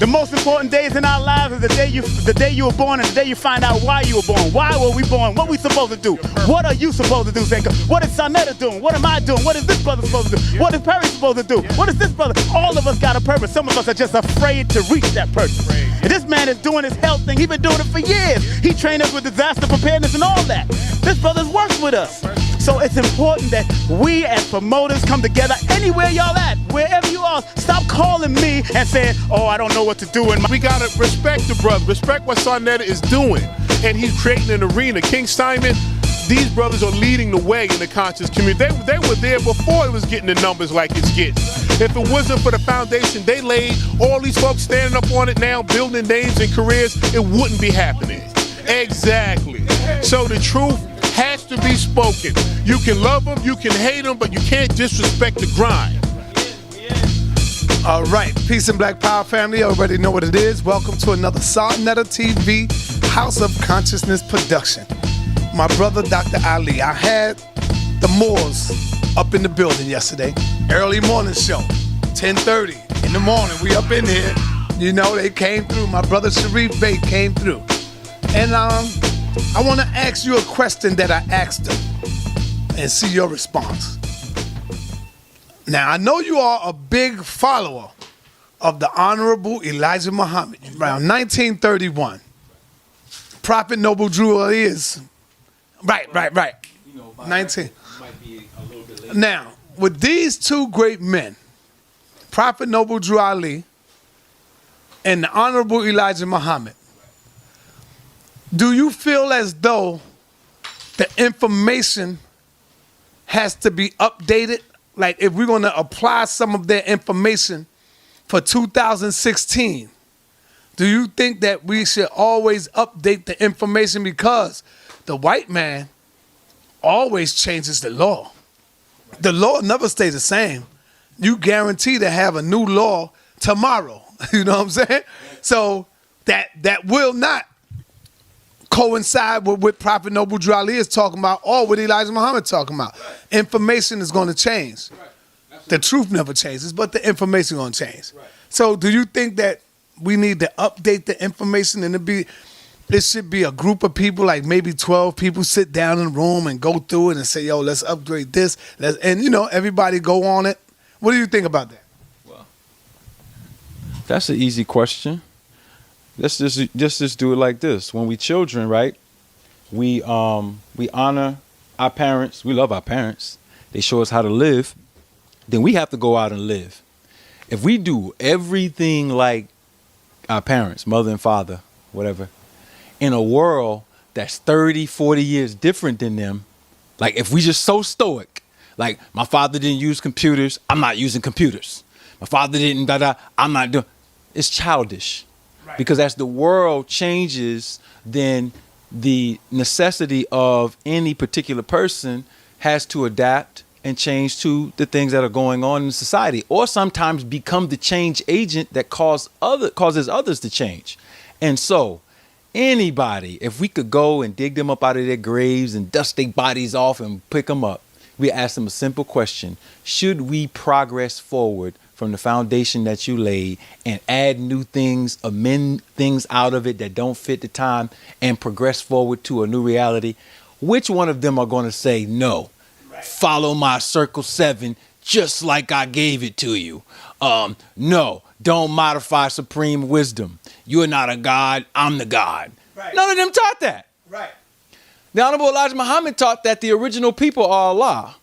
The most important days in our lives is the day you were born and the day you find out why you were born. Why were we born? What we supposed to do? What are you supposed to do, Zenka? What is sa.neter doing? What am I doing? What is this brother supposed to do? What is Perry supposed to do? What is this brother? All of us got a purpose. Some of us are just afraid to reach that purpose. And this man is doing his health thing. He's been doing it for years. He trained us with disaster preparedness and all that. This brother's works with us. So it's important that we as promoters come together anywhere y'all at, wherever you are. Stop calling me and saying, oh, I don't know what to do. And we gotta respect the brother, respect what sa.neter is doing. And he's creating an arena. King Simon, these brothers are leading the way in the conscious community. They were there before it was getting the numbers like it's getting. If it wasn't for the foundation they laid, all these folks standing up on it now, building names and careers, it wouldn't be happening. Exactly. So the truth has to be spoken. You can love them, you can hate them, but you can't disrespect the grind. All right, peace and Black Power family. You already know what it is. Welcome to another sa.neter TV House of Consciousness production. My brother, Dr. Ali. I had the Moors up in the building yesterday. Early morning show, 10:30 in the morning. We up in here. You know, they came through. My brother Sharif Bey came through. And I want to ask you a question that I asked them and see your response. Now, I know you are a big follower of the Honorable Elijah Muhammad. Around 1931, Prophet Noble Drew Ali is right. 19. Now, with these two great men, Prophet Noble Drew Ali and the Honorable Elijah Muhammad, do you feel as though the information has to be updated? Like if we're going to apply some of their information for 2016, do you think that we should always update the information because the white man always changes the law? The law never stays the same. You guarantee to have a new law tomorrow. You know what I'm saying? So that will not coincide with what Prophet Noble Drew Ali is talking about or what Elijah Muhammad talking about. Right. Information is going to change. Right. The truth never changes, but the information is going to change. Right. So do you think that we need to update the information and it should be a group of people, like maybe 12 people sit down in a room and go through it and say, yo, let's upgrade this. And, you know, everybody go on it. What do you think about that? Well, that's an easy question. Let's just do it like this. When we children, right? We honor our parents. We love our parents. They show us how to live. Then we have to go out and live. If we do everything like our parents, mother and father, whatever, in a world that's 30, 40 years different than them, like if we just so stoic, like my father didn't use computers, I'm not using computers. My father didn't I'm not doing. It's childish. Because as the world changes, then the necessity of any particular person has to adapt and change to the things that are going on in society, or sometimes become the change agent that causes others to change. And so anybody, if we could go and dig them up out of their graves and dust their bodies off and pick them up, we ask them a simple question. Should we progress forward from the foundation that you laid and add new things, amend things out of it that don't fit the time and progress forward to a new reality? Which one of them are going to say, no, follow my circle 7 just like I gave it to you? No, don't modify supreme wisdom. You're not a God, I'm the God. Right. None of them taught that. Right. The Honorable Elijah Muhammad taught that the original people are Allah,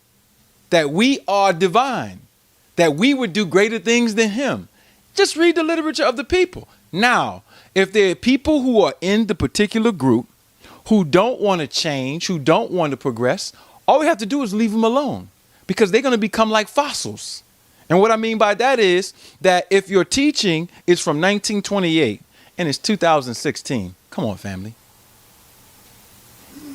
that we are divine, that we would do greater things than him. Just read the literature of the people. Now, if there are people who are in the particular group who don't want to change, who don't want to progress, all we have to do is leave them alone because they're going to become like fossils. And what I mean by that is that if your teaching is from 1928 and it's 2016, come on, family.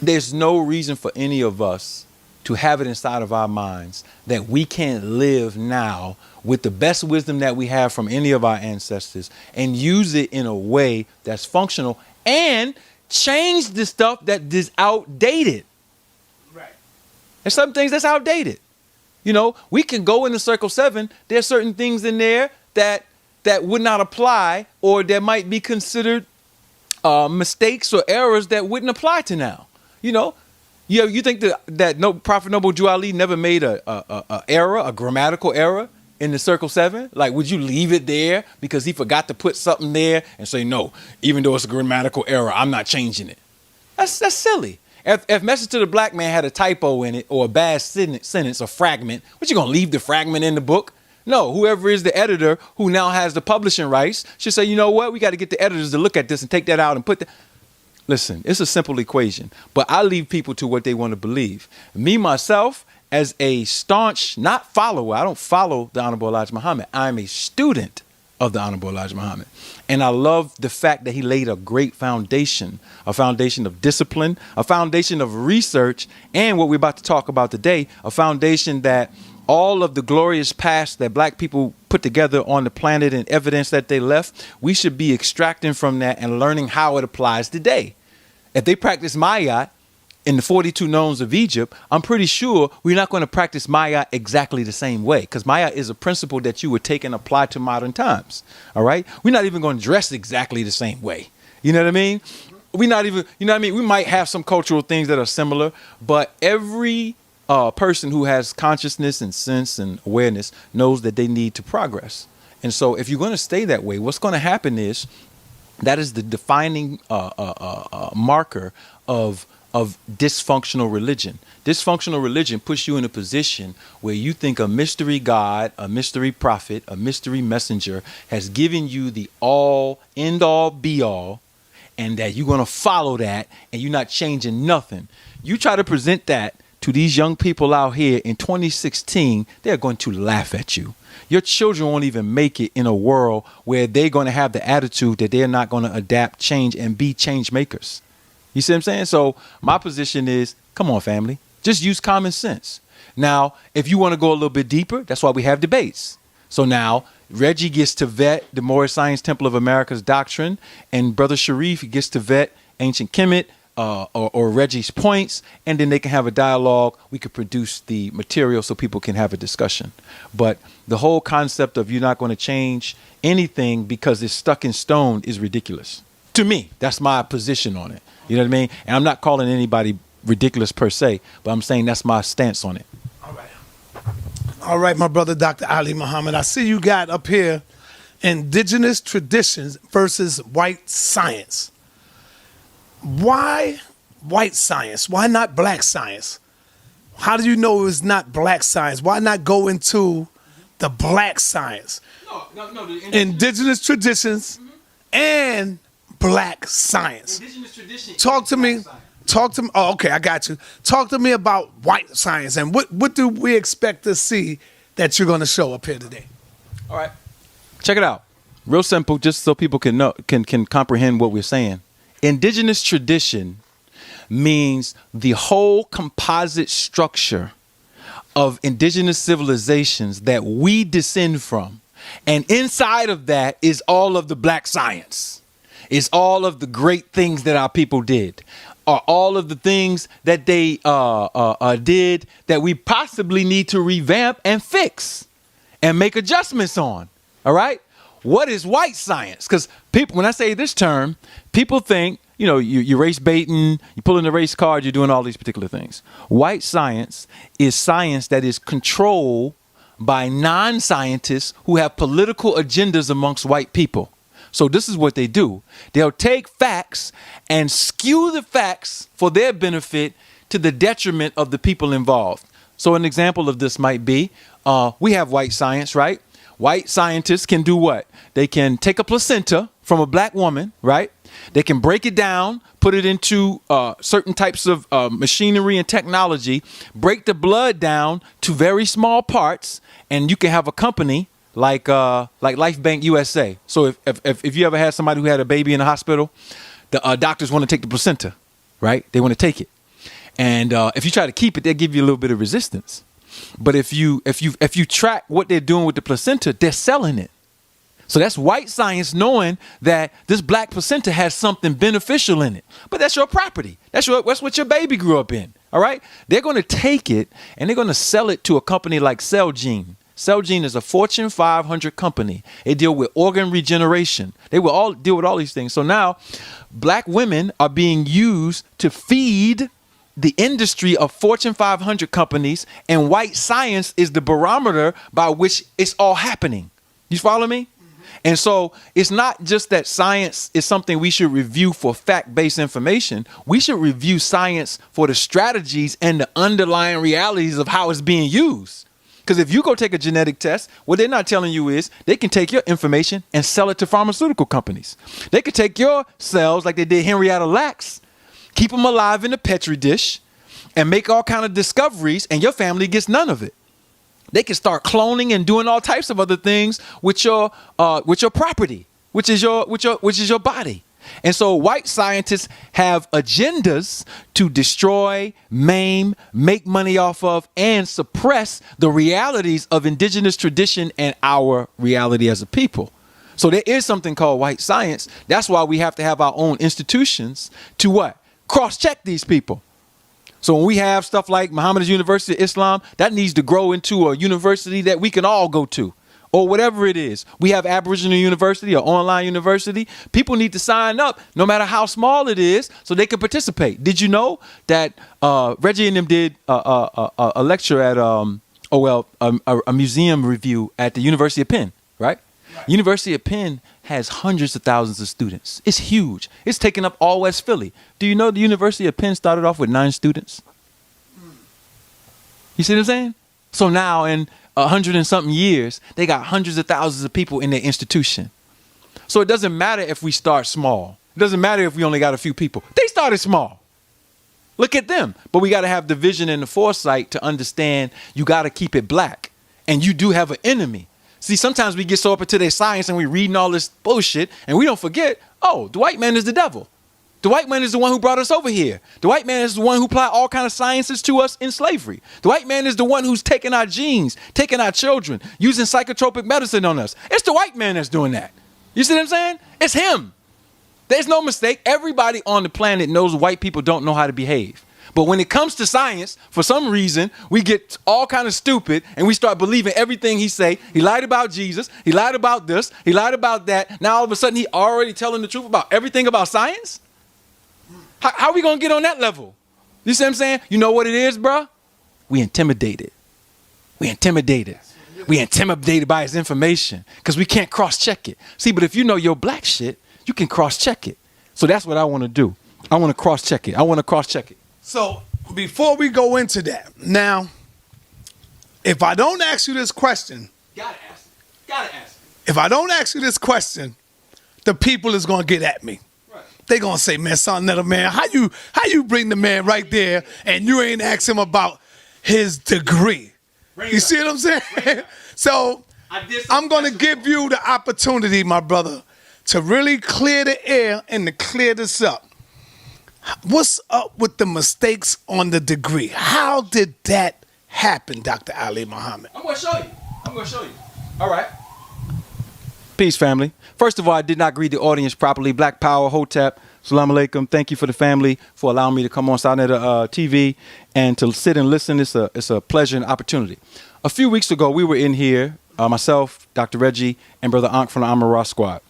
There's no reason for any of us to have it inside of our minds that we can't live now with the best wisdom that we have from any of our ancestors and use it in a way that's functional and change the stuff that is outdated. Right. There's some things that's outdated. You know, we can go into Circle 7. There's certain things in there that that would not apply, or that might be considered mistakes or errors that wouldn't apply to now. You think that no Prophet Noble Drew Ali never made a error, a grammatical error in the Circle 7? Like, would you leave it there because he forgot to put something there and say, no, even though it's a grammatical error, I'm not changing it? That's silly. If Message to the Black Man had a typo in it or a bad sentence or fragment, what, you gonna leave the fragment in the book? No, whoever is the editor who now has the publishing rights should say, you know what, we got to get the editors to look at this and take that out and put that. Listen, it's a simple equation, but I leave people to what they want to believe. Me, myself, as a staunch, not follower, I don't follow the Honorable Elijah Muhammad. I'm a student of the Honorable Elijah Muhammad. And I love the fact that he laid a great foundation, a foundation of discipline, a foundation of research, and what we're about to talk about today, a foundation that all of the glorious past that black people put together on the planet and evidence that they left, we should be extracting from that and learning how it applies today. If they practice Maya in the 42 knowns of Egypt, I'm pretty sure we're not going to practice Maya exactly the same way, because Maya is a principle that you would take and apply to modern times. All right. We're not even going to dress exactly the same way. You know what I mean? We're not even, you know what I mean? We might have some cultural things that are similar, but every person who has consciousness and sense and awareness knows that they need to progress. And so if you're going to stay that way, what's going to happen is that is the defining marker of dysfunctional religion. Dysfunctional religion puts you in a position where you think a mystery God, a mystery prophet, a mystery messenger has given you the all, end all, be all, and that you're going to follow that and you're not changing nothing. You try to present that to these young people out here in 2016, they're going to laugh at you. Your children won't even make it in a world where they're going to have the attitude that they're not going to adapt, change, and be change makers. You see what I'm saying? So my position is, come on, family, just use common sense. Now, if you want to go a little bit deeper, that's why we have debates. So now Reggie gets to vet the Moorish Science Temple of America's doctrine, and Brother Sharif gets to vet Ancient Kemet, or Reggie's points, and then they can have a dialogue. We could produce the material so people can have a discussion. But the whole concept of you're not going to change anything because it's stuck in stone is ridiculous. To me, that's my position on it. You know what I mean? And I'm not calling anybody ridiculous per se, but I'm saying that's my stance on it. All right, my brother, Dr. Ali Muhammad. I see you got up here indigenous traditions versus white science. Why white science? Why not black science? How do you know it's not black science? Why not go into the black science? No. Indigenous traditions and black science. Indigenous tradition. Talk to me. Oh, okay, I got you. Talk to me about white science and what do we expect to see that you're going to show up here today? All right. Check it out. Real simple, just so people can know, can comprehend what we're saying. Indigenous tradition means the whole composite structure of indigenous civilizations that we descend from. And inside of that is all of the black science. It's all of the great things that our people did. Or all of the things that they did that we possibly need to revamp and fix and make adjustments on. All right? What is white science? Because people, when I say this term, people think, you know, you're race baiting, you pull in the race card, you're doing all these particular things. White science is science that is controlled by non-scientists who have political agendas amongst white people. So this is what they do. They'll take facts and skew the facts for their benefit to the detriment of the people involved. So an example of this might be, we have white science, right? White scientists can do what? They can take a placenta from a black woman, right? They can break it down, put it into certain types of machinery and technology, break the blood down to very small parts, and you can have a company like Life Bank USA. So if you ever had somebody who had a baby in the hospital, the doctors want to take the placenta, right? They want to take it, and if you try to keep it, they'll give you a little bit of resistance. But if you track what they're doing with the placenta, they're selling it. So that's white science knowing that this black placenta has something beneficial in it. But that's your property. That's what your baby grew up in. All right. They're going to take it and they're going to sell it to a company like Celgene. Celgene is a Fortune 500 company. They deal with organ regeneration. They will all deal with all these things. So now black women are being used to feed the industry of Fortune 500 companies, and white science is the barometer by which it's all happening. You follow me? And so it's not just that science is something we should review for fact-based information. We should review science for the strategies and the underlying realities of how it's being used. Because if you go take a genetic test, what they're not telling you is they can take your information and sell it to pharmaceutical companies. They could take your cells like they did Henrietta Lacks, keep them alive in a Petri dish, and make all kind of discoveries, and your family gets none of it. They can start cloning and doing all types of other things with your property, which is your body. And so white scientists have agendas to destroy, maim, make money off of, and suppress the realities of indigenous tradition and our reality as a people. So there is something called white science. That's why we have to have our own institutions to what? Cross-check these people. So when we have stuff like Muhammad's University of Islam, that needs to grow into a university that we can all go to, or whatever it is. We have Aboriginal University or online university. People need to sign up, no matter how small it is, so they can participate. Did you know that Reggie and them did a lecture at a museum review at the University of Penn, right? University of Penn has hundreds of thousands of students. It's huge. It's taking up all West Philly. Do you know the University of Penn started off with 9 students? You see what I'm saying? So now in 100 and something years, they got hundreds of thousands of people in their institution. So it doesn't matter if we start small. It doesn't matter if we only got a few people. They started small. Look at them. But we got to have the vision and the foresight to understand you got to keep it black. And you do have an enemy. See, sometimes we get so up into their science and we reading all this bullshit and we don't forget, oh, the white man is the devil. The white man is the one who brought us over here. The white man is the one who applied all kinds of sciences to us in slavery. The white man is the one who's taking our genes, taking our children, using psychotropic medicine on us. It's the white man that's doing that. You see what I'm saying? It's him. There's no mistake. Everybody on the planet knows white people don't know how to behave. But when it comes to science, for some reason, we get all kind of stupid and we start believing everything he say. He lied about Jesus. He lied about this. He lied about that. Now, all of a sudden, he already telling the truth about everything about science? How are we going to get on that level? You see what I'm saying? You know what it is, bro? We intimidated. We intimidated. We intimidated by his information because we can't cross-check it. See, but if you know your black shit, you can cross-check it. So that's what I want to do. I want to cross-check it. I want to cross-check it. So before we go into that, now, if I don't ask you this question, Gotta ask. Gotta ask. if I don't ask you this question, the people is gonna get at me. Right. They gonna say, man, sa.neter, man, how you bring the man right there and you ain't ask him about his degree? You see what I'm saying? So I'm gonna give you the opportunity, my brother, to really clear the air and to clear this up. What's up with the mistakes on the degree? How did that happen, Dr. Ali Muhammad? I'm going to show you. All right. Peace, family. First of all, I did not greet the audience properly. Black Power, Hotep, Salam Alaikum. Thank you for the family for allowing me to come on sa.neter TV and to sit and listen. It's a pleasure and opportunity. A few weeks ago, we were in here, myself, Dr. Reggie, and Brother Ankh from the Amara Squad.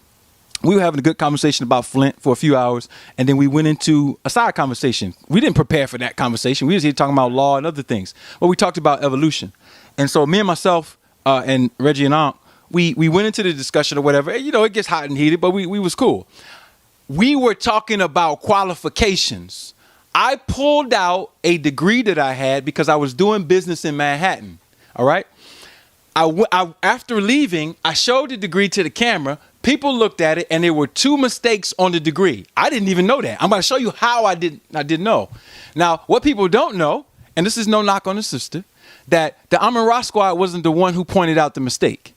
We were having a good conversation about Flint for a few hours, and then we went into a side conversation. We didn't prepare for that conversation. We was here talking about law and other things. But we talked about evolution. And so me and myself and Reggie and Ankh, we went into the discussion or whatever. You know, it gets hot and heated, but we was cool. We were talking about qualifications. I pulled out a degree that I had because I was doing business in Manhattan. All right? After leaving, I showed the degree to the camera. People looked at it, and there were 2 mistakes on the degree. I didn't even know that. I'm going to show you how I didn't know. Now, what people don't know, and this is no knock on the sister, that the Amara Squad wasn't the one who pointed out the mistake.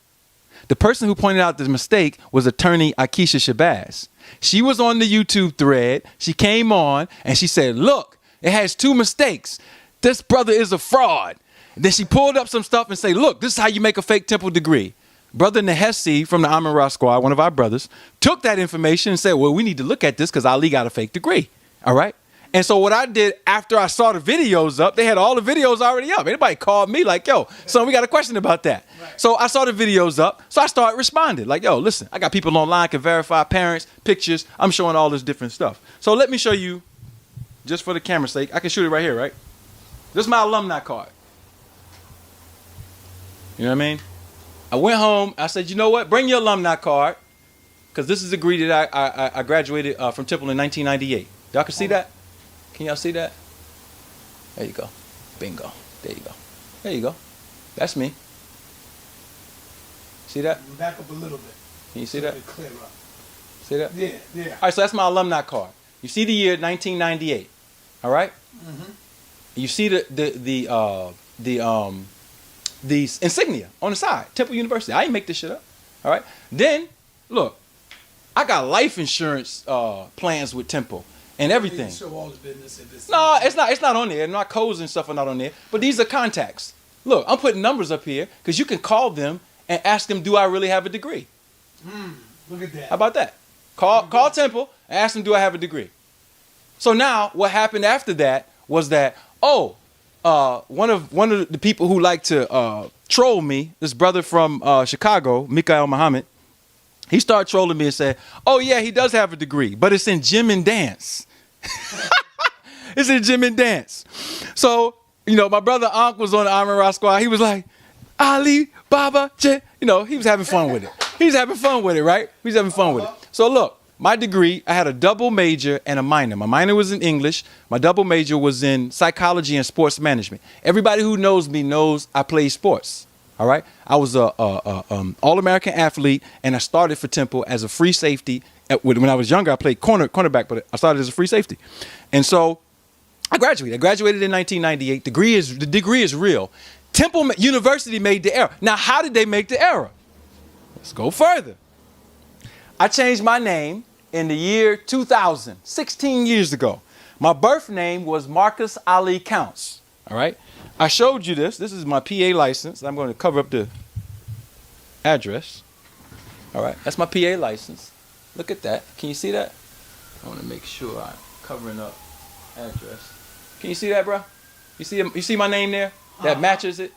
The person who pointed out the mistake was attorney Akeisha Shabazz. She was on the YouTube thread. She came on, and she said, look, it has 2 mistakes. This brother is a fraud. Then she pulled up some stuff and said, look, this is how you make a fake temple degree. Brother Nehesi from the Amara Squad, one of our brothers, took that information and said, well, we need to look at this because Ali got a fake degree. All right. And so what I did after I saw the videos up, they had all the videos already up. Anybody called me like, yo, son, we got a question about that. Right. So I saw the videos up. So I started responding like, yo, listen, I got people online can verify parents, pictures. I'm showing all this different stuff. So let me show you, just for the camera's sake, I can shoot it right here, right? This is my alumni card. You know what I mean? I went home. I said, you know what? Bring your alumni card. Because this is the degree that I graduated from Temple in 1998. Y'all can see that? Can y'all see that? There you go. Bingo. There you go. There you go. That's me. See that? Back up a little bit. Can you see that? Clear up. See that? Yeah, yeah. All right, so that's my alumni card. You see the year 1998. All right? Mm-hmm. You see the insignia on the side. Temple University. I didn't make this shit up. All right? Then, look, I got life insurance plans with Temple. And everything. Show all the business in this. No, it's not on there. My codes and stuff are not on there. But these are contacts. Look, I'm putting numbers up here because you can call them and ask them, do I really have a degree? Look at that. How about that? Call Temple and ask them, do I have a degree? So now what happened after that was that, one of the people who like to troll me, this brother from Chicago, Mikael Muhammad, he started trolling me and said, oh, yeah, he does have a degree, but it's in gym and dance. It's in gym and dance. So, you know, my brother Ankh was on the Army Rock Squad. He was like, Ali, Baba, J. You know, he was having fun with it. He was having fun with it, right? He was having fun with it. So, look, my degree, I had a double major and a minor. My minor was in English. My double major was in psychology and sports management. Everybody who knows me knows I play sports. All right, I was a All-American athlete, and I started for Temple as a free safety. When I was younger, I played cornerback, but I started as a free safety, and so I graduated. I graduated in 1998. The degree is real. Temple University made the error. Now, how did they make the error? Let's go further. I changed my name in the year 2000, 16 years ago. My birth name was Marcus Ali Counts. All right. I showed you this. This is my PA license. I'm going to cover up the address. All right. That's my PA license. Look at that. Can you see that? I want to make sure I'm covering up address. Can you see that, bro? You see my name there? That matches it?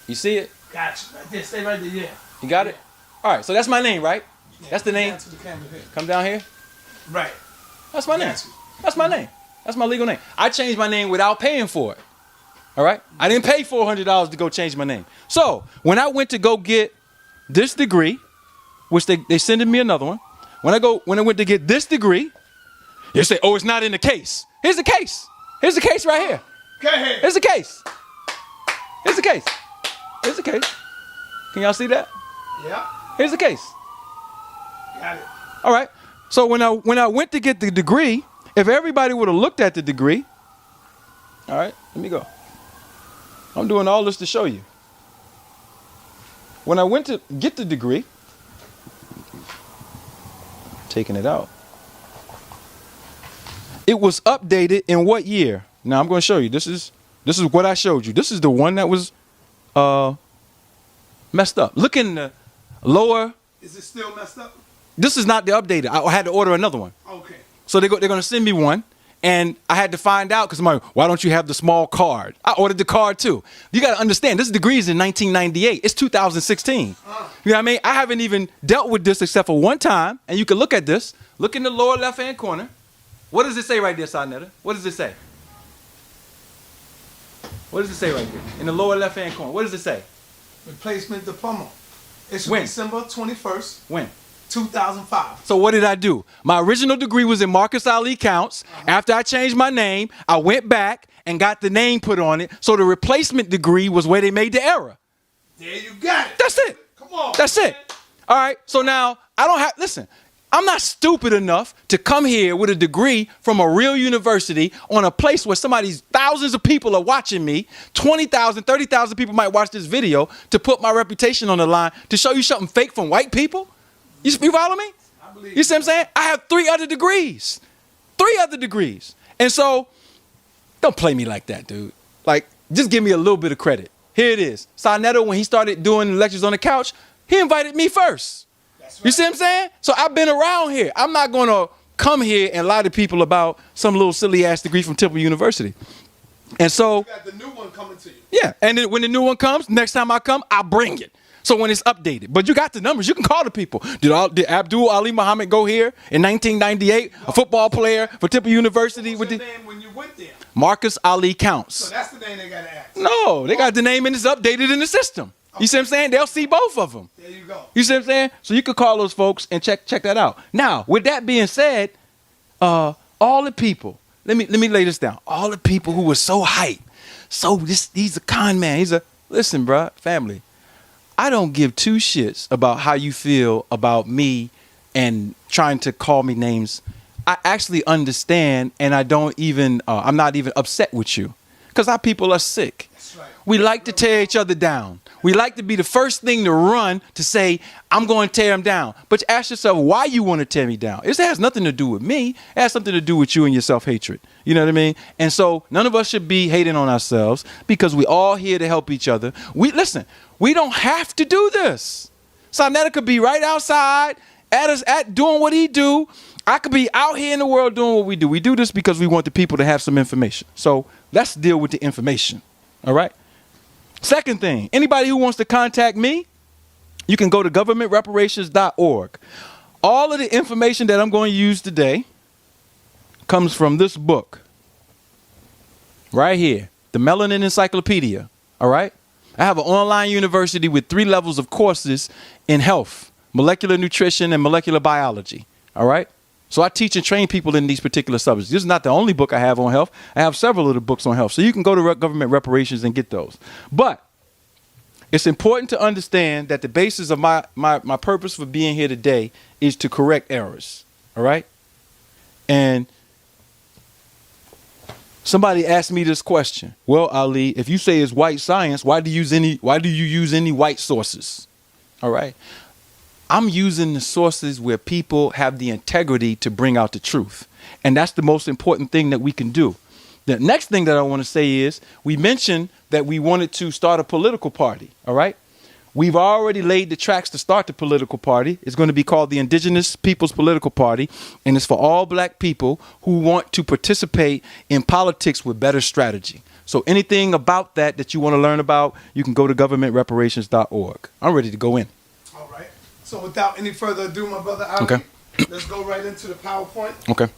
You see it? Gotcha. Right there. Stay right there. Yeah. You got it? All right. So that's my name, right? Yeah, that's the name? down to the camera here. Come down here? Right. That's my name. That's my name. That's my legal name. I changed my name without paying for it. All right? I didn't pay $400 to go change my name. So when I went to go get this degree, which they sending me another one. When I went to get this degree, they say, oh, it's not in the case. Here's the case. Here's the case right here. Go ahead. Here's the case. Here's the case. Here's the case. Can y'all see that? Yeah. Here's the case. Got it. All right. So when I went to get the degree, if everybody would have looked at the degree, all right, let me go. I'm doing all this to show you. When I went to get the degree, taking it out, it was updated in what year? Now I'm going to show you. This is what I showed you. This is the one that was messed up. Look in the lower. Is it still messed up? This is not the updated. I had to order another one. Okay. So they're going to send me one, and I had to find out because I'm like, why don't you have the small card? I ordered the card too. You got to understand, this degree is in 1998. It's 2016. You know what I mean? I haven't even dealt with this except for one time, and you can look at this. Look in the lower left-hand corner. What does it say right there, sa.neter? What does it say? What does it say right there? In the lower left-hand corner, what does it say? Replacement diploma. It's when? December 21st. When? 2005. So what did I do? My original degree was in Marcus Ali Counts. After I changed my name, I went back and got the name put on it. So the replacement degree was where they made the error. There you got it. That's it. Come on. That's it. All right. So now I don't have, listen, I'm not stupid enough to come here with a degree from a real university on a place where thousands of people are watching me. 20,000, 30,000 people might watch this video to put my reputation on the line to show you something fake from white people. You follow me? I believe you see what I'm saying? I have 3 other degrees. 3 other degrees. And so, don't play me like that, dude. Like, just give me a little bit of credit. Here it is. sa.neter, when he started doing lectures on the couch, he invited me first. That's right. You see what I'm saying? So I've been around here. I'm not going to come here and lie to people about some little silly ass degree from Temple University. And so, You got the new one coming to you. yeah, and then when the new one comes, next time I come, I'll bring it. So when it's updated, but you got the numbers, you can call the people. Did Abdul Ali Muhammad go here in 1998? A football player for Temple University What's with your name when you went there? Marcus Ali So Counts. that's the name they got to ask. No, they got the name and it's updated in the system. You see what I'm saying? They'll see both of them. There you go. You see what I'm saying? So you could call those folks and check that out. Now, with that being said, all the people, let me lay this down. All the people who were so hyped, he's a con man. Listen, bruh, family. I don't give two shits about how you feel about me and trying to call me names. I actually understand, and I'm not even upset with you, because our people are sick. That's right. We like to tear each other down. We like to be the first thing to run to say, I'm going to tear them down. But ask yourself why you want to tear me down. It has nothing to do with me. It has something to do with you and your self-hatred. You know what I mean? And so none of us should be hating on ourselves, because we all here to help each other. Listen, we don't have to do this. sa.neter could be right outside at doing what he do. I could be out here in the world doing what we do. We do this because we want the people to have some information. So let's deal with the information. All right? Second thing, anybody who wants to contact me, you can go to governmentreparations.org. All of the information that I'm going to use today comes from this book right here, the Melanin Encyclopedia. All right? I have an online university with 3 levels of courses in health, molecular nutrition, and molecular biology. All right? So I teach and train people in these particular subjects. This is not the only book I have on health. I have several of the books on health. So you can go to Government Reparations and get those. But it's important to understand that the basis of my purpose for being here today is to correct errors. All right? And somebody asked me this question. Well, Ali, if you say it's white science, why do you use any white sources? All right? I'm using the sources where people have the integrity to bring out the truth. And that's the most important thing that we can do. The next thing that I want to say is, we mentioned that we wanted to start a political party. All right? We've already laid the tracks to start the political party. It's going to be called the Indigenous Peoples Political Party. And it's for all black people who want to participate in politics with better strategy. So anything about that you want to learn about, you can go to governmentreparations.org. I'm ready to go in. All right. So without any further ado, my brother Ali, Okay. let's go right into the PowerPoint. Okay.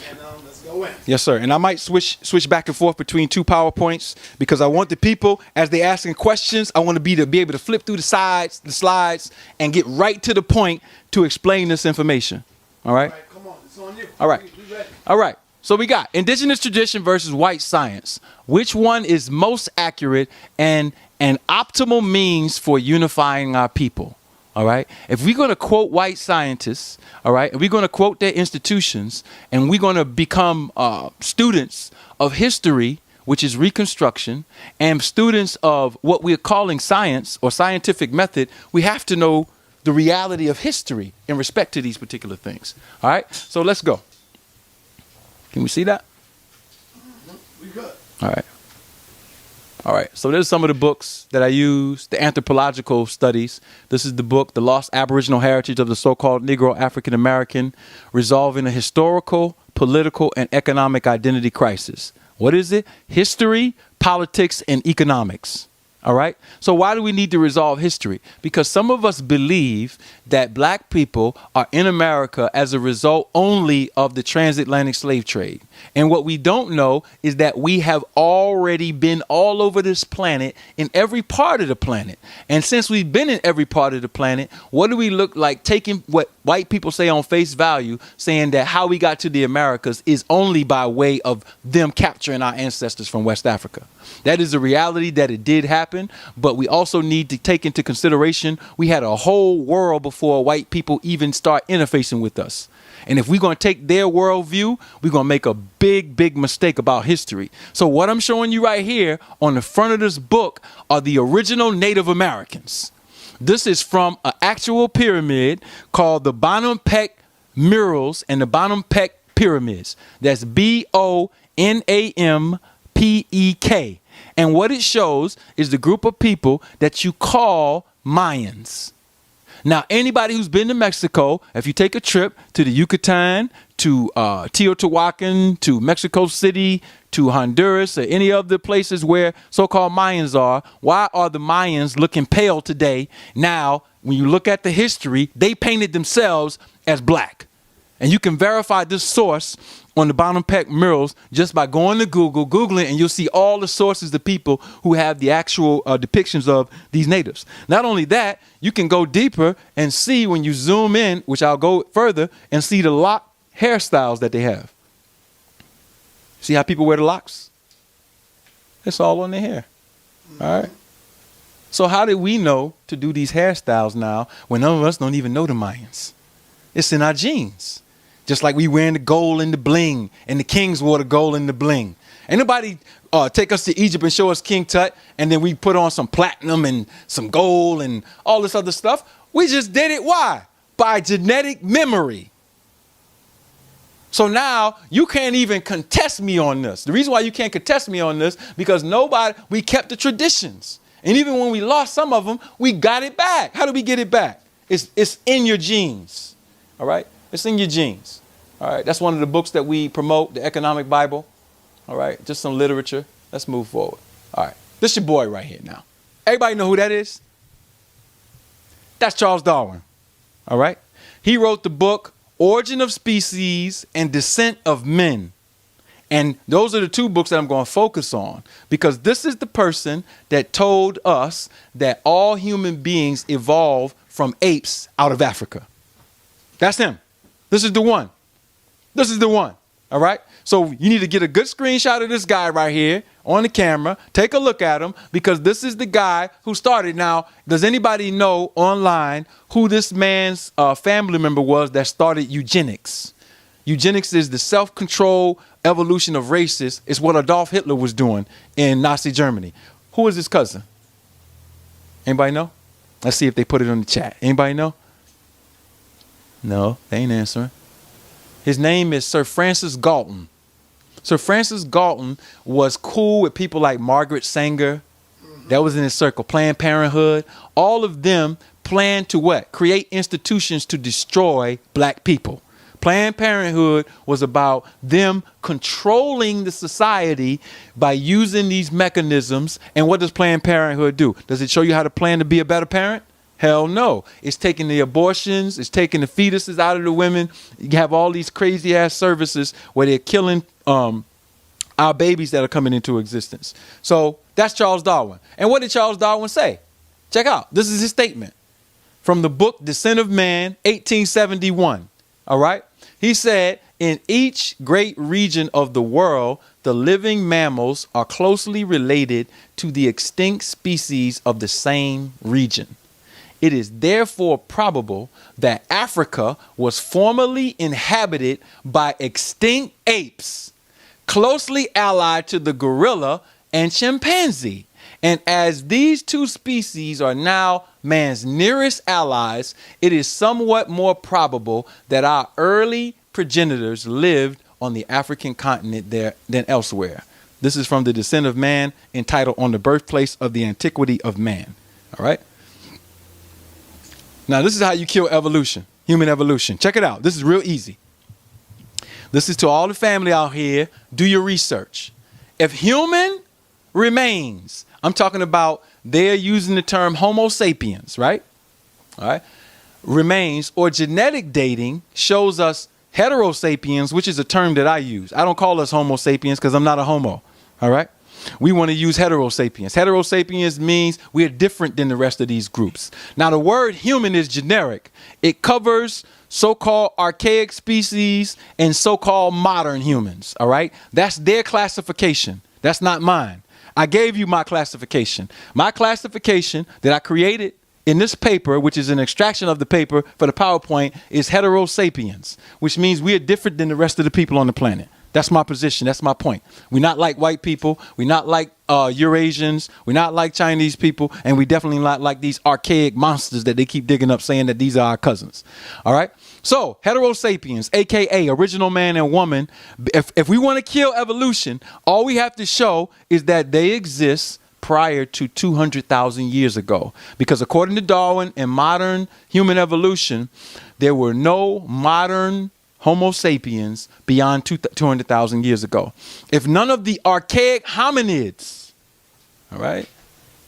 And let's go in. Yes, sir. And I might switch back and forth between 2 PowerPoints, because I want the people, as they asking questions, I want to be able to flip through the slides, and get right to the point to explain this information. All right? All right, come on. It's on you. All right. We ready. All right. So we got indigenous tradition versus white science. Which one is most accurate and an optimal means for unifying our people? All right. If we're going to quote white scientists, all right, and we're going to quote their institutions, and we're going to become students of history, which is Reconstruction, and students of what we're calling science or scientific method, we have to know the reality of history in respect to these particular things. All right. So let's go. Can we see that? We good. All right. All right, so there's some of the books that I use, the anthropological studies. This is the book, The Lost Aboriginal Heritage of the So-Called Negro African American, Resolving a Historical, Political, and Economic Identity Crisis. What is it? History, politics, and economics. All right. So why do we need to resolve history? Because some of us believe that black people are in America as a result only of the transatlantic slave trade. And what we don't know is that we have already been all over this planet, in every part of the planet. And since we've been in every part of the planet, what do we look like taking what white people say on face value, saying that how we got to the Americas is only by way of them capturing our ancestors from West Africa? That is a reality that it did happen, but we also need to take into consideration we had a whole world before white people even start interfacing with us. And if we're going to take their worldview, we're going to make a big, big mistake about history. So what I'm showing you right here on the front of this book are the original Native Americans. This is from an actual pyramid called the Bonham-Peck Murals and the Bonham-Peck Pyramids. That's Bonampeck. And what it shows is the group of people that you call Mayans. Now, anybody who's been to Mexico, if you take a trip to the Yucatan, to Teotihuacan, to Mexico City, to Honduras, or any of the places where so-called Mayans are, why are the Mayans looking pale today? Now, when you look at the history, they painted themselves as black. And you can verify this source on the Bonham Peck murals just by going to Google, Googling, and you'll see all the sources of people who have the actual depictions of these natives. Not only that, you can go deeper and see when you zoom in, which I'll go further, and see the lock hairstyles that they have. See how people wear the locks? It's all on their hair. All right. So how did we know to do these hairstyles now when none of us don't even know the Mayans? It's in our genes. Just like we wearing the gold and the bling, and the kings wore the gold and the bling. Ain't nobody take us to Egypt and show us King Tut, and then we put on some platinum and some gold and all this other stuff. We just did it. Why? By genetic memory. So now you can't even contest me on this. The reason why you can't contest me on this, because we kept the traditions. And even when we lost some of them, we got it back. How do we get it back? It's in your genes. All right? It's in your genes. All right? That's one of the books that we promote, the Economic Bible. All right? Just some literature. Let's move forward. All right. This your boy right here now. Everybody know who that is? That's Charles Darwin. All right? He wrote the book Origin of Species and Descent of Men. And those are the two books that I'm going to focus on, because this is the person that told us that all human beings evolved from apes out of Africa. That's him. This is the one. This is the one. All right. So you need to get a good screenshot of this guy right here on the camera. Take a look at him, because this is the guy who started. Now, does anybody know online who this man's family member was that started eugenics? Eugenics is the self-control evolution of races. It's what Adolf Hitler was doing in Nazi Germany. Who is his cousin? Anybody know? Let's see if they put it on the chat. Anybody know? No, they ain't answering. His name is Sir Francis Galton. Sir Francis Galton was cool with people like Margaret Sanger. That was in his circle. Planned Parenthood. All of them planned to what? Create institutions to destroy black people. Planned Parenthood was about them controlling the society by using these mechanisms. And what does Planned Parenthood do? Does it show you how to plan to be a better parent? Hell no. It's taking the abortions. It's taking the fetuses out of the women. You have all these crazy ass services where they're killing our babies that are coming into existence. So that's Charles Darwin. And what did Charles Darwin say? Check out. This is his statement from the book Descent of Man, 1871. All right. He said, in each great region of the world, the living mammals are closely related to the extinct species of the same region. It is therefore probable that Africa was formerly inhabited by extinct apes, closely allied to the gorilla and chimpanzee. And as these two species are now man's nearest allies, it is somewhat more probable that our early progenitors lived on the African continent there than elsewhere. This is from the Descent of Man, entitled On the Birthplace of the Antiquity of Man. All right. Now, this is how you kill evolution, human evolution. Check it out. This is real easy. This is to all the family out here. Do your research. If human remains, I'm talking about they're using the term Homo sapiens, right? All right. Remains or genetic dating shows us heterosapiens, which is a term that I use. I don't call us Homo sapiens because I'm not a homo. All right. We want to use heterosapiens. Heterosapiens means we're different than the rest of these groups. Now, the word human is generic. It covers so-called archaic species and so-called modern humans. All right. That's their classification. That's not mine. I gave you my classification. My classification that I created in this paper, which is an extraction of the paper for the PowerPoint, is heterosapiens, which means we are different than the rest of the people on the planet. That's my position. That's my point. We're not like white people. We're not like Eurasians. We're not like Chinese people. And we definitely not like these archaic monsters that they keep digging up saying that these are our cousins. All right. So heterosapiens, a.k.a. original man and woman. If we want to kill evolution, all we have to show is that they exist prior to 200,000 years ago. Because according to Darwin and modern human evolution, there were no modern Homo sapiens beyond 200,000 years ago. If none of the archaic hominids, all right,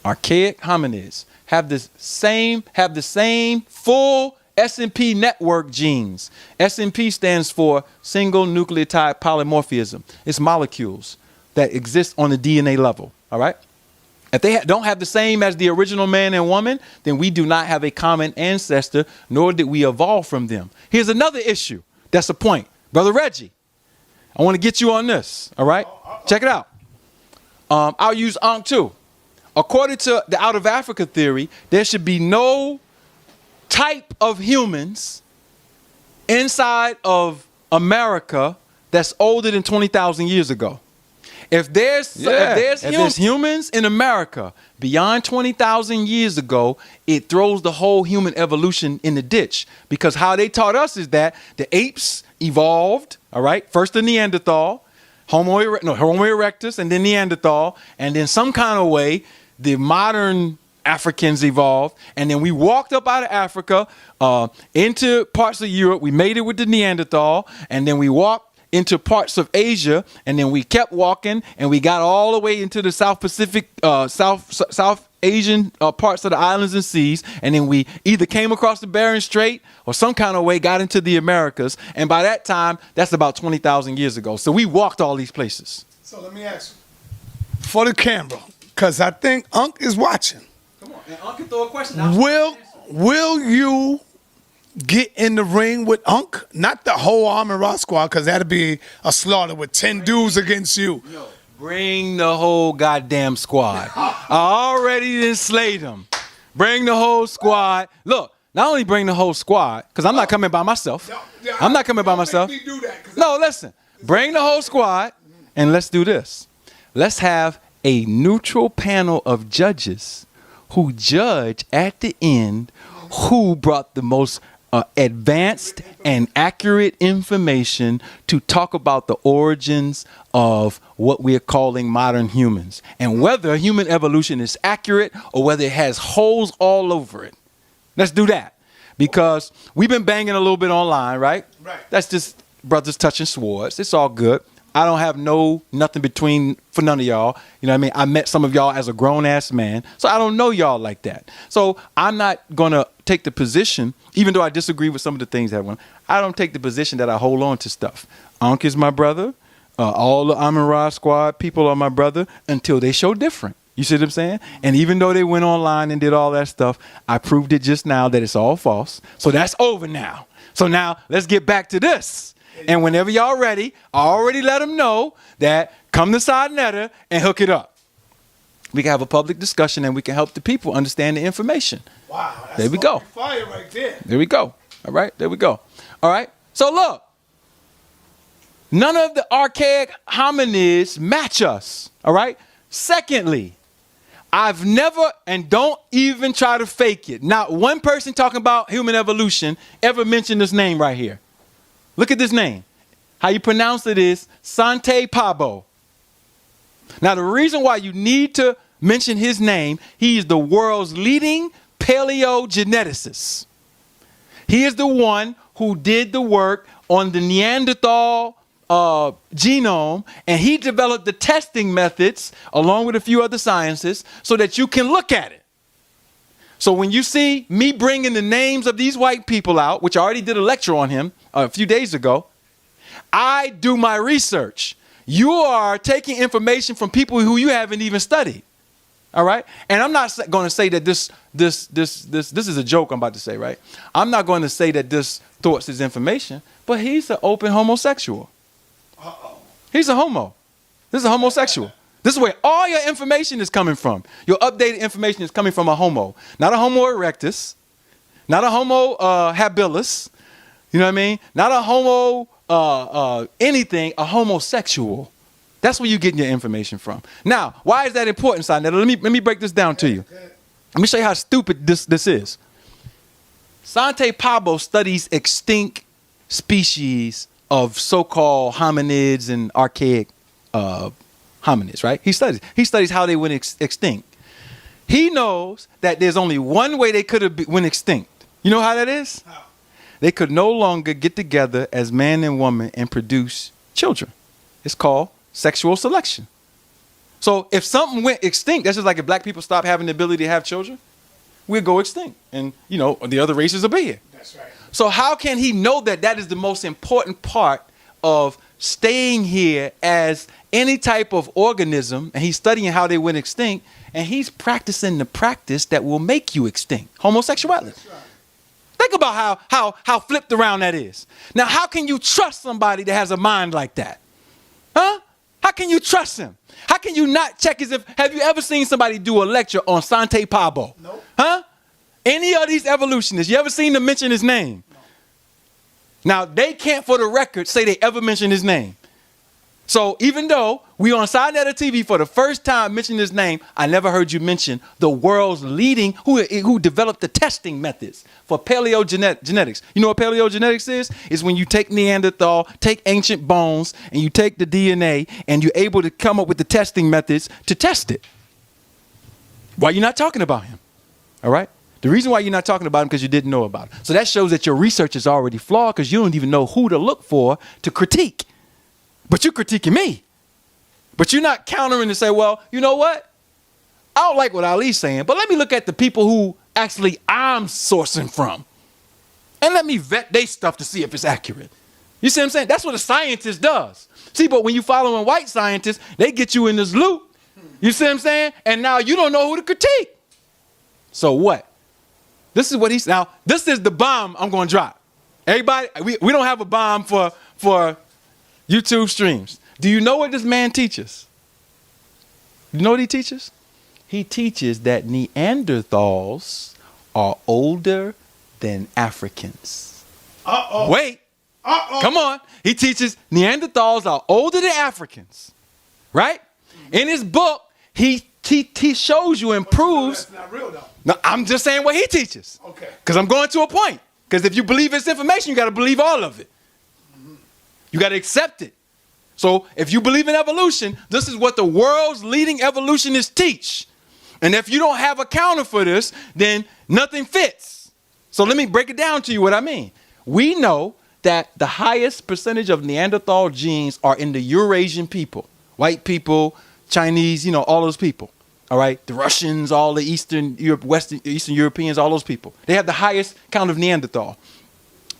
archaic hominids have the same full S&P network genes. S&P stands for single nucleotide polymorphism. It's molecules that exist on the DNA level, all right? If they don't have the same as the original man and woman, then we do not have a common ancestor, nor did we evolve from them. Here's another issue. That's the point. Brother Reggie, I want to get you on this, all right? Check it out. I'll use Ankh too. According to the out of Africa theory, there should be no type of humans inside of America that's older than 20,000 years ago. If there's humans in America beyond 20,000 years ago, it throws the whole human evolution in the ditch. Because how they taught us is that the apes evolved, all right? First the Neanderthal, Homo erectus, and then Neanderthal, and then some kind of way the modern Africans evolved, and then we walked up out of Africa into parts of Europe. We made it with the Neanderthal, and then we walked into parts of Asia, and then we kept walking, and we got all the way into the South Pacific, South Asian parts of the islands and seas, and then we either came across the Bering Strait or some kind of way got into the Americas, and by that time, that's about 20,000 years ago. So we walked all these places. So let me ask you, for the camera, because I think Unc is watching. Come on, and Unc can throw a question out. Will you get in the ring with Unc? Not the whole Armin Ross squad, because that'd be a slaughter with 10 dudes against you. No, bring the whole goddamn squad. I already done slayed them. Bring the whole squad. Look, not only bring the whole squad, because I'm not coming by myself. I'm not coming by myself. No, listen. Bring the whole squad, and let's do this. Let's have a neutral panel of judges who judge at the end who brought the most advanced and accurate information to talk about the origins of what we are calling modern humans, and whether human evolution is accurate or whether it has holes all over it. Let's do that, because we've been banging a little bit online, right? Right. That's just brothers touching swords. It's all good. I don't have nothing between for none of y'all. You know what I mean? I met some of y'all as a grown-ass man, so I don't know y'all like that. So I'm not going to take the position, even though I disagree with some of the things that went, I don't take the position that I hold on to stuff. Ankh is my brother. All the Amin Ra squad people are my brother until they show different. You see what I'm saying? And even though they went online and did all that stuff, I proved it just now that it's all false. So that's over now. So now let's get back to this. And whenever y'all ready, I already let them know that come to sa.neter and hook it up. We can have a public discussion and we can help the people understand the information. Wow. That's there we go. Fire right there. There we go. All right. There we go. All right. So look, none of the archaic hominids match us. All right. Secondly, I've never, and don't even try to fake it, not one person talking about human evolution ever mentioned this name right here. Look at this name. How you pronounce it is sa.neter. Now, the reason why you need to mention his name, he is the world's leading paleogeneticist. He is the one who did the work on the Neanderthal genome, and he developed the testing methods along with a few other sciences so that you can look at it. So when you see me bringing the names of these white people out, which I already did a lecture on him a few days ago, I do my research. You are taking information from people who you haven't even studied. All right? And I'm not going to say that this is a joke I'm about to say, right? I'm not going to say that this thoughts is information, but he's an open homosexual. Uh-oh. He's a homo. This is a homosexual. This is where all your information is coming from. Your updated information is coming from a homo. Not a Homo erectus. Not a Homo habilis. You know what I mean? Not a homo anything, a homosexual. That's where you're getting your information from. Now, why is that important, sa.neter? Let me break this down to you. Let me show you how stupid this is. sa.neter studies extinct species of so-called hominids and archaic hominids, right? He studies how they went extinct. He knows that there's only one way they could have went extinct. You know how that is? How? They could no longer get together as man and woman and produce children. It's called sexual selection. So if something went extinct, that's just like if black people stop having the ability to have children, we'll go extinct. And, you know, the other races will be here. That's right. So how can he know that that is the most important part of staying here as any type of organism? And he's studying how they went extinct, and he's practicing the practice that will make you extinct, homosexuality. That's right. Think about how flipped around that is. Now, how can you trust somebody that has a mind like that? Huh? How can you trust him? How can you not check his if? Have you ever seen somebody do a lecture on Sante Pabo? Nope. Huh? Any of these evolutionists, you ever seen them mention his name? No. Now, they can't, for the record, say they ever mentioned his name. So even though we on sa.neter TV for the first time mentioned his name, I never heard you mention the world's leading, who developed the testing methods for paleogenetics. You know what paleogenetics is? It's when you take Neanderthal, take ancient bones, and you take the DNA, and you're able to come up with the testing methods to test it. Why are you not talking about him? All right? The reason why you're not talking about him because you didn't know about him. So that shows that your research is already flawed because you don't even know who to look for to critique. But you're critiquing me. But you're not countering to say, well, you know what? I don't like what Ali's saying, but let me look at the people who actually I'm sourcing from. And let me vet their stuff to see if it's accurate. You see what I'm saying? That's what a scientist does. See, but when you're following white scientists, they get you in this loop. You see what I'm saying? And now you don't know who to critique. So what? This is what he's, now, this is the bomb I'm going to drop. Everybody, we don't have a bomb for YouTube streams. Do you know what this man teaches? You know what he teaches? He teaches that Neanderthals are older than Africans. Uh-oh. Wait. Uh-oh. Come on. He teaches Neanderthals are older than Africans. Right? In his book, he shows you and proves. That's not real, though. No, I'm just saying what he teaches. Okay. Because I'm going to a point. Because if you believe his information, you got to believe all of it. You got to accept it. So if you believe in evolution, this is what the world's leading evolutionists teach. And if you don't have a counter for this, then nothing fits. So let me break it down to you what I mean. We know that the highest percentage of Neanderthal genes are in the Eurasian people. White people, Chinese, you know, all those people. All right. The Russians, all the Eastern Europeans, all those people. They have the highest count of Neanderthal.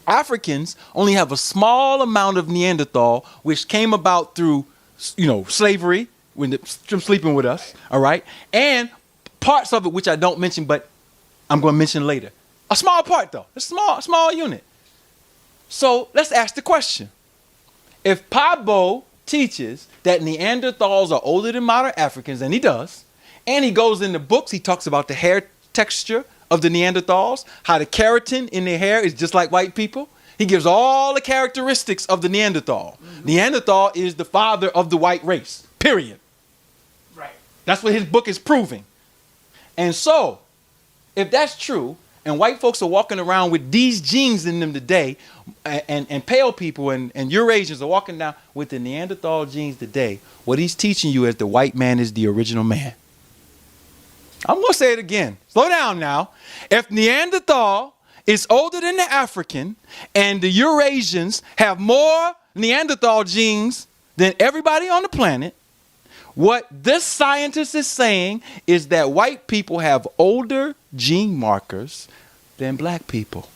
Africans only have a small amount of Neanderthal, which came about through, you know, slavery, when them sleeping with us, all right? And parts of it, which I don't mention, but I'm going to mention later. A small part, though. A small unit. So let's ask the question. If Pabo teaches that Neanderthals are older than modern Africans, and he does, and he goes in the books, he talks about the hair texture of the Neanderthals, how the keratin in their hair is just like white people. He gives all the characteristics of the Neanderthal. Mm-hmm. Neanderthal is the father of the white race, period. Right. That's what his book is proving. And so, if that's true, and white folks are walking around with these genes in them today, and pale people and Eurasians are walking down with the Neanderthal genes today, what he's teaching you is the white man is the original man. I'm going to say it again. Slow down now. If Neanderthal is older than the African and the Eurasians have more Neanderthal genes than everybody on the planet, what this scientist is saying is that white people have older gene markers than black people.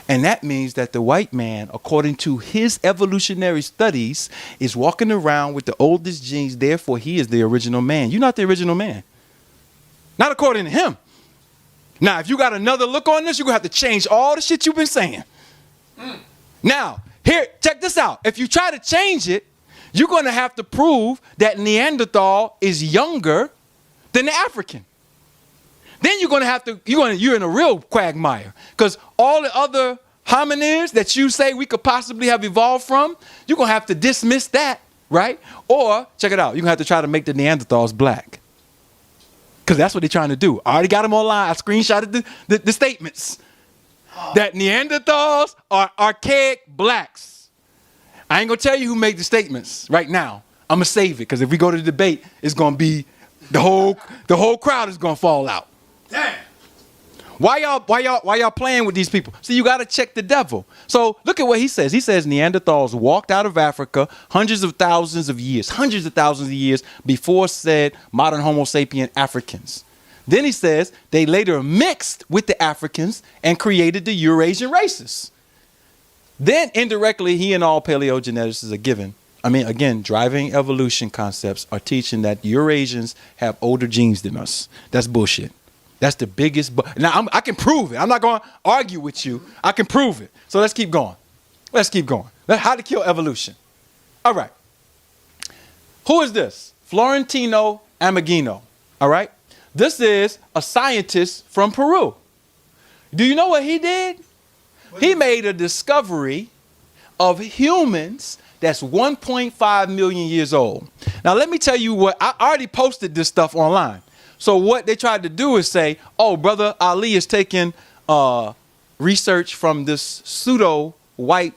And that means that the white man, according to his evolutionary studies, is walking around with the oldest genes. Therefore, he is the original man. You're not the original man. Not according to him. Now, if you got another look on this, you're going to have to change all the shit you've been saying. Now, here, check this out. If you try to change it, you're going to have to prove that Neanderthal is younger than the African. Then you're going to have to, you're in a real quagmire. Because all the other hominids that you say we could possibly have evolved from, you're going to have to dismiss that, right? Or, check it out, you're going to have to try to make the Neanderthals black. Because that's what they're trying to do. I already got them online. I screenshotted the statements. That Neanderthals are archaic blacks. I ain't going to tell you who made the statements right now. I'm gonna save it because if we go to the debate, it's gonna be the whole crowd is gonna fall out. Damn. Why y'all playing with these people? See, you gotta check the devil. So look at what he says. He says Neanderthals walked out of Africa hundreds of thousands of years before said modern Homo sapien Africans. Then he says they later mixed with the Africans and created the Eurasian races. Then indirectly, he and all paleogeneticists are given. I mean, again, driving evolution concepts are teaching that Eurasians have older genes than us. That's bullshit. That's the biggest. Now, I can prove it. I'm not going to argue with you. I can prove it. So let's keep going. How to kill evolution. All right. Who is this? Florentino Amagino. All right. This is a scientist from Peru. Do you know what he did? He made a discovery of humans that's 1.5 million years old. Now, let me tell you what. I already posted this stuff online. So what they tried to do is say, oh, Brother Ali is taking research from this pseudo-white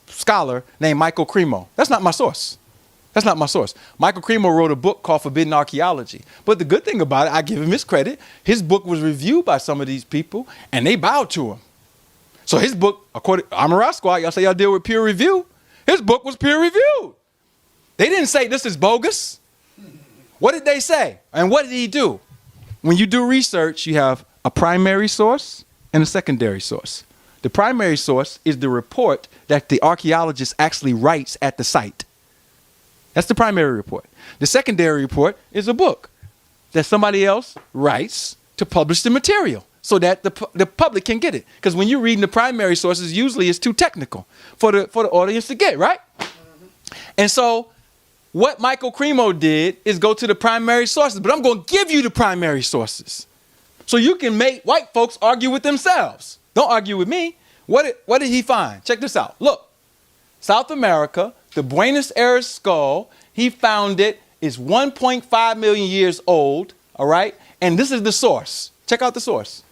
scholar named Michael Cremo. That's not my source. Michael Cremo wrote a book called Forbidden Archaeology. But the good thing about it, I give him his credit, his book was reviewed by some of these people, and they bowed to him. So his book, according to Amara Squad, y'all say y'all deal with peer review. His book was peer reviewed. They didn't say this is bogus. What did they say? And what did he do? When you do research, you have a primary source and a secondary source. The primary source is the report that the archaeologist actually writes at the site. That's the primary report. The secondary report is a book that somebody else writes to publish the material so that the public can get it. Because when you're reading the primary sources, usually it's too technical for the audience to get, right? Mm-hmm. And so what Michael Cremo did is go to the primary sources, but I'm going to give you the primary sources so you can make white folks argue with themselves. Don't argue with me. What did he find? Check this out. Look, South America, the Buenos Aires skull, he found it is 1.5 million years old, all right? And this is the source. Check out the source.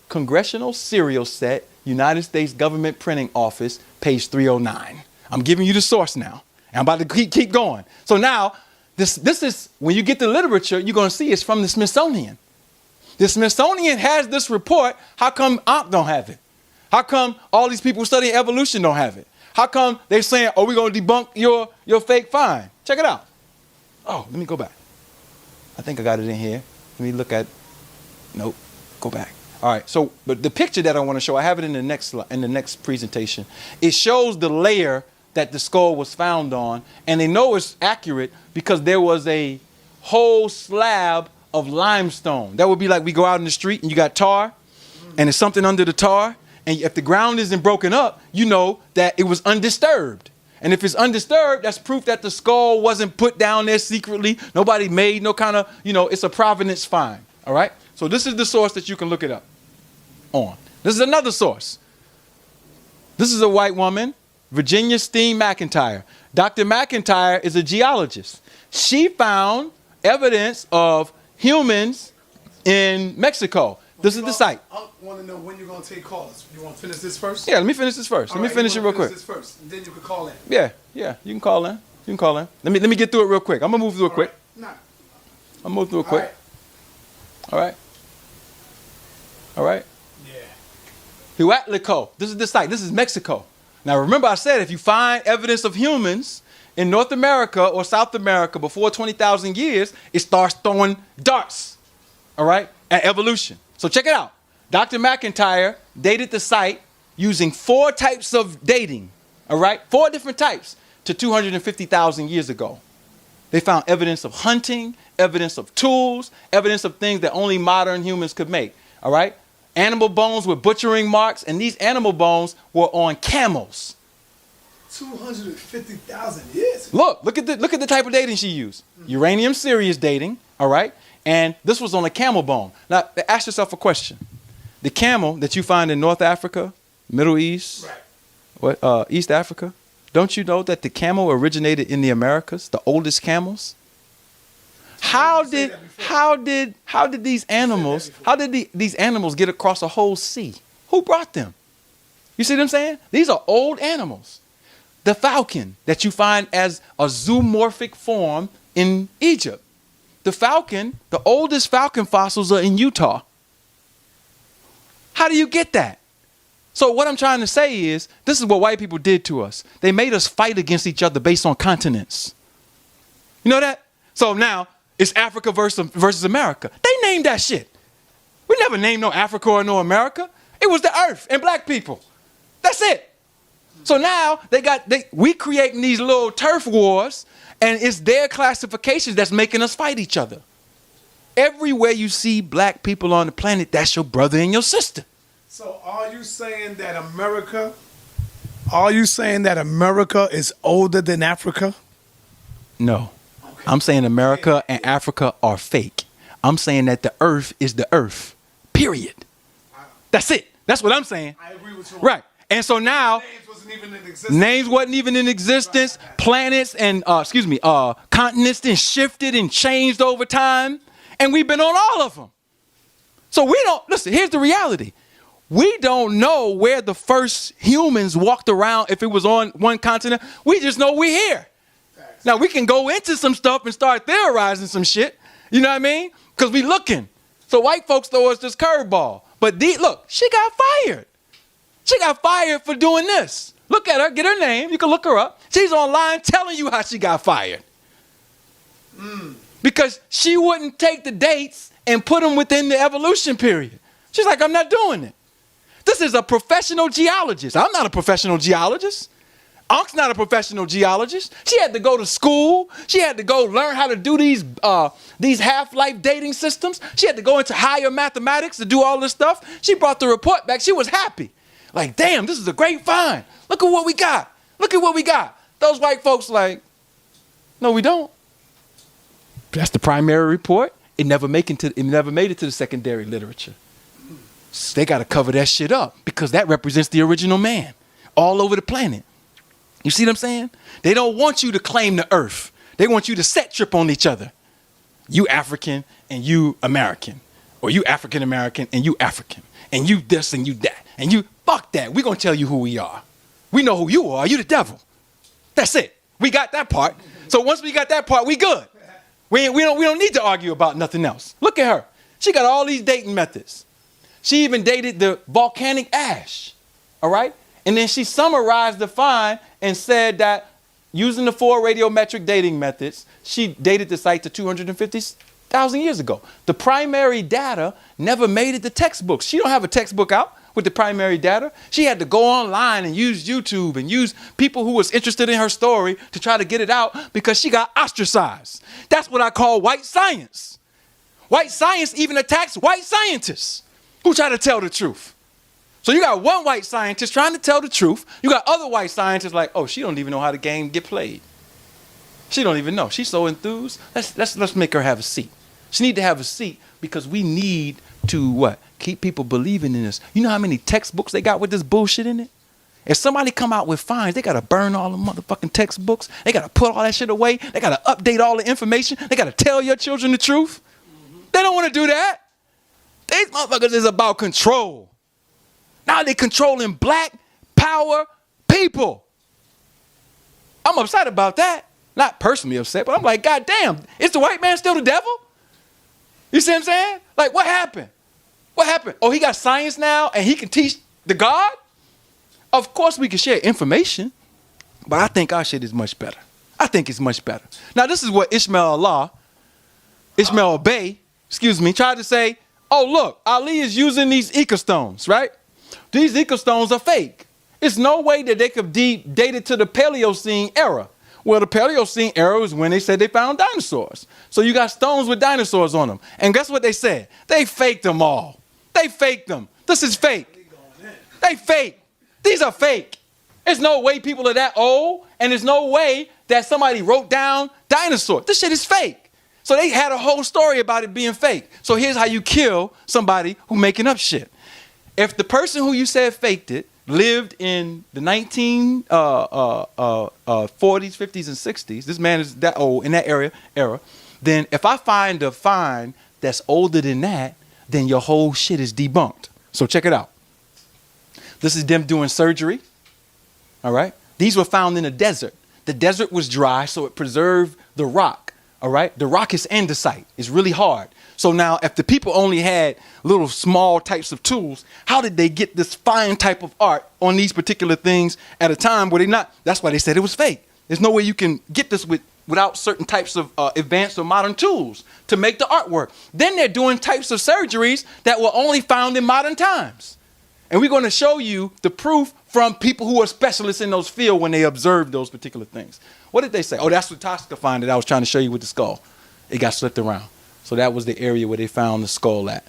Congressional Serial Set, United States Government Printing Office, page 309. I'm giving you the source now. I'm about to keep going. So now, this is, when you get the literature, you're going to see it's from the Smithsonian. The Smithsonian has this report. How come Ankh don't have it? How come all these people studying evolution don't have it? How come they're saying, oh, we're going to debunk your fake find? Check it out. Oh, let me go back. I think I got it in here. Let me look at, nope, go back. All right, so but the picture that I want to show, I have it in the next presentation. It shows the layer that the skull was found on, and they know it's accurate because there was a whole slab of limestone. That would be like we go out in the street and you got tar, and there's something under the tar, and if the ground isn't broken up, you know that it was undisturbed. And if it's undisturbed, that's proof that the skull wasn't put down there secretly. Nobody made no kind of, it's a provenance find. All right? So this is the source that you can look it up on. This is another source. This is a white woman, Virginia Steen McIntyre. Dr. McIntyre is a geologist. She found evidence of humans in Mexico. This is the site. I want to know when you're going to take calls. You want to finish this first? Yeah, let me finish this first. Let me finish it real quick. This first, and then you can call in. Yeah, you can call in. Let me get through it real quick. I'm going to move through it quick. Nah. I'm going to move through it quick. All right. Yeah. Huatlico. This is the site. This is Mexico. Now, remember I said if you find evidence of humans in North America or South America before 20,000 years, it starts throwing darts, all right, at evolution. So check it out. Dr. McIntyre dated the site using 4 types of dating, all right, 4 different types to 250,000 years ago. They found evidence of hunting, evidence of tools, evidence of things that only modern humans could make, all right? Animal bones with butchering marks, and these animal bones were on camels. 250,000 years. Look at the type of dating she used. Uranium Sirius dating, all right? And this was on a camel bone. Now, ask yourself a question. The camel that you find in North Africa, Middle East, East Africa, don't you know that the camel originated in the Americas, the oldest camels? How did these animals get across a whole sea? Who brought them? You see what I'm saying? These are old animals. the falcon that you find as a zoomorphic form in Egypt. The falcon, the oldest falcon fossils are in Utah. How do you get that? So what I'm trying to say is, this is what white people did to us. They made us fight against each other based on continents. You know that? So now it's Africa versus America. They named that shit. We never named no Africa or no America. It was the earth and black people. That's it. So now we creating these little turf wars, and it's their classifications that's making us fight each other. Everywhere you see black people on the planet, that's your brother and your sister. So are you saying that America is older than Africa? No. Okay. I'm saying America and Africa are fake. I'm saying that the earth is the earth. Period. That's it. That's what I'm saying. I agree with you. Right. And so now names wasn't even in existence. Right. Planets and continents then shifted and changed over time, and we've been on all of them. So we don't listen. Here's the reality: we don't know where the first humans walked around. If it was on one continent, we just know we're here. Thanks. Now we can go into some stuff and start theorizing some shit. You know what I mean? Because we looking. So white folks throw us this curveball. But look, she got fired. She got fired for doing this. Look at her, get her name. You can look her up. She's online telling you how she got fired. Because she wouldn't take the dates and put them within the evolution period. She's like, I'm not doing it. This is a professional geologist. I'm not a professional geologist. Unc's not a professional geologist. She had to go to school. She had to go learn how to do these half-life dating systems. She had to go into higher mathematics to do all this stuff. She brought the report back. She was happy. Like, damn, this is a great find. Look at what we got. Look at what we got. Those white folks like, no, we don't. That's the primary report. It never made it to the secondary literature. So they got to cover that shit up because that represents the original man all over the planet. You see what I'm saying? They don't want you to claim the earth. They want you to set trip on each other. You African and you American. Or you African American and you African. And you this and you that. And you, fuck that. We're going to tell you who we are. We know who you are. You the devil. That's it. We got that part. So once we got that part, we good. We don't need to argue about nothing else. Look at her. She got all these dating methods. She even dated the volcanic ash. All right? And then she summarized the find and said that using the 4 radiometric dating methods, she dated the site to 250,000 years ago. The primary data never made it to textbooks. She don't have a textbook out with the primary data. She had to go online and use YouTube and use people who was interested in her story to try to get it out because she got ostracized. That's what I call white science. White science even attacks white scientists who try to tell the truth. So you got one white scientist trying to tell the truth. You got other white scientists like, oh, she don't even know how the game get played. She don't even know. She's so enthused. Let's make her have a seat. She need to have a seat because we need to what? Keep people believing in this. You know how many textbooks they got with this bullshit in it? If somebody come out with fines, they got to burn all the motherfucking textbooks. They got to put all that shit away. They got to update all the information. They got to tell your children the truth. They don't want to do that. These motherfuckers is about control. Now they're controlling black power people. I'm upset about that. Not personally upset, but I'm like, God damn, is the white man still the devil? You see what I'm saying? Like, what happened? What happened? Oh, he got science now and he can teach the God? Of course we can share information, but I think our shit is much better. I think it's much better. Now, this is what Ishmael Bey, tried to say, oh, look, Ali is using these ecostones, right? These ecostones are fake. It's no way that they could date it to the Paleocene era. Well, the Paleocene era was when they said they found dinosaurs. So you got stones with dinosaurs on them. And guess what they said? They faked them all. They faked them. This is fake. They fake. These are fake. There's no way people are that old, and there's no way that somebody wrote down dinosaur. This shit is fake. So they had a whole story about it being fake. So here's how you kill somebody who making up shit. If the person who you said faked it lived in the 40s, 50s, and 60s, this man is that old in that era, then if I find a find that's older than that, then your whole shit is debunked. So check it out. This is them doing surgery. All right. These were found in a desert. The desert was dry, so it preserved the rock. All right. The rock is andesite. It's really hard. So now if the people only had little small types of tools, how did they get this fine type of art on these particular things at a time where they not? That's why they said it was fake. There's no way you can get this without certain types of advanced or modern tools to make the artwork. Then they're doing types of surgeries that were only found in modern times. And we're going to show you the proof from people who are specialists in those fields when they observe those particular things. What did they say? Oh, that's what Tosca found that I was trying to show you with the skull. It got slipped around. So that was the area where they found the skull at.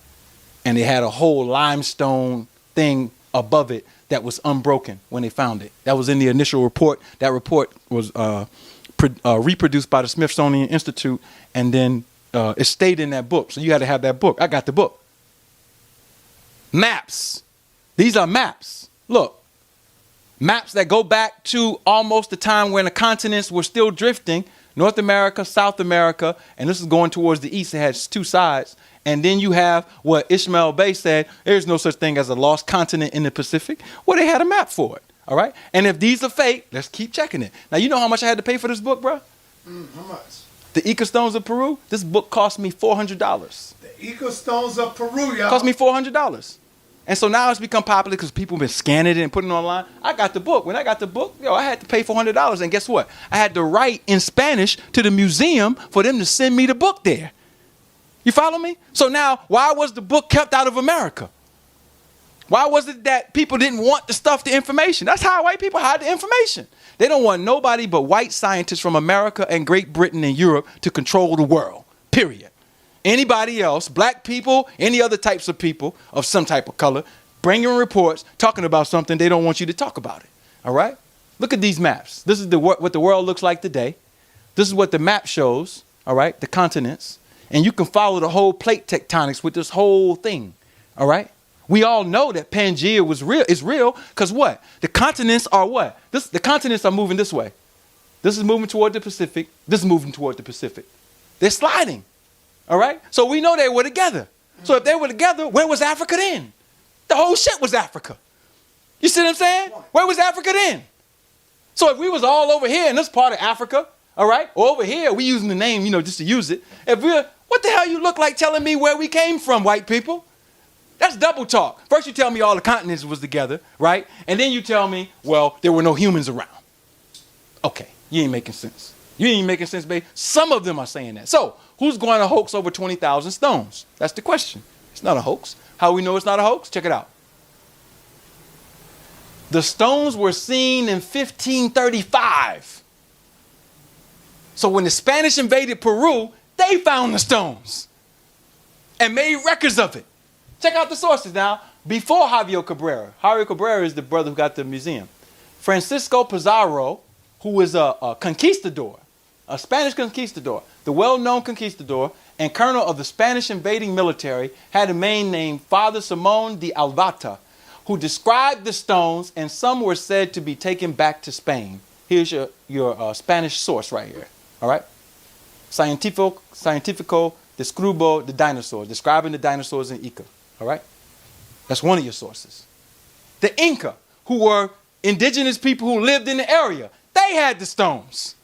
And they had a whole limestone thing above it that was unbroken when they found it. That was in the initial report. That report was reproduced by the Smithsonian Institute, and then it stayed in that book. So you had to have that book. I got the book. Maps. These are maps. Look. Maps that go back to almost the time when the continents were still drifting. North America, South America, and this is going towards the east. It has two sides. And then you have what Ishmael Bey said, there's no such thing as a lost continent in the Pacific. Well, they had a map for it. All right. And if these are fake, let's keep checking it. Now, you know how much I had to pay for this book, bro? How much? The Ica Stones of Peru. This book cost me $400. The Ica Stones of Peru, y'all. Cost me $400. And so now it's become popular because people have been scanning it and putting it online. I got the book. When I got the book, I had to pay $400. And guess what? I had to write in Spanish to the museum for them to send me the book there. You follow me? So now, why was the book kept out of America? Why was it that people didn't want the stuff, the information? That's how white people hide the information. They don't want nobody but white scientists from America and Great Britain and Europe to control the world, period. Anybody else, black people, any other types of people of some type of color, bringing reports, talking about something, they don't want you to talk about it. All right? Look at these maps. This is what the world looks like today. This is what the map shows, all right, the continents. And you can follow the whole plate tectonics with this whole thing, all right? We all know that Pangea was real. It's real because what? The continents are what? The continents are moving this way. This is moving toward the Pacific. This is moving toward the Pacific. They're sliding. All right? So we know they were together. So if they were together, where was Africa then? The whole shit was Africa. You see what I'm saying? Where was Africa then? So if we was all over here in this part of Africa, all right, or over here, we using the name, just to use it. What the hell you look like telling me where we came from, white people? That's double talk. First you tell me all the continents was together, right? And then you tell me, well, there were no humans around. Okay, you ain't making sense. You ain't making sense, babe. Some of them are saying that. So who's going to hoax over 20,000 stones? That's the question. It's not a hoax. How we know it's not a hoax? Check it out. The stones were seen in 1535. So when the Spanish invaded Peru, they found the stones and made records of it. Check out the sources now. Before Javier Cabrera. Javier Cabrera is the brother who got the museum. Francisco Pizarro, who was a conquistador, a Spanish conquistador, the well-known conquistador and colonel of the Spanish invading military, had a man named Father Simón de Alvata, who described the stones, and some were said to be taken back to Spain. Here's your Spanish source right here. All right? Cientifico Describo de Dinosaurs, describing the dinosaurs in Ica. All right? That's one of your sources. The Inca, who were indigenous people who lived in the area, they had the stones.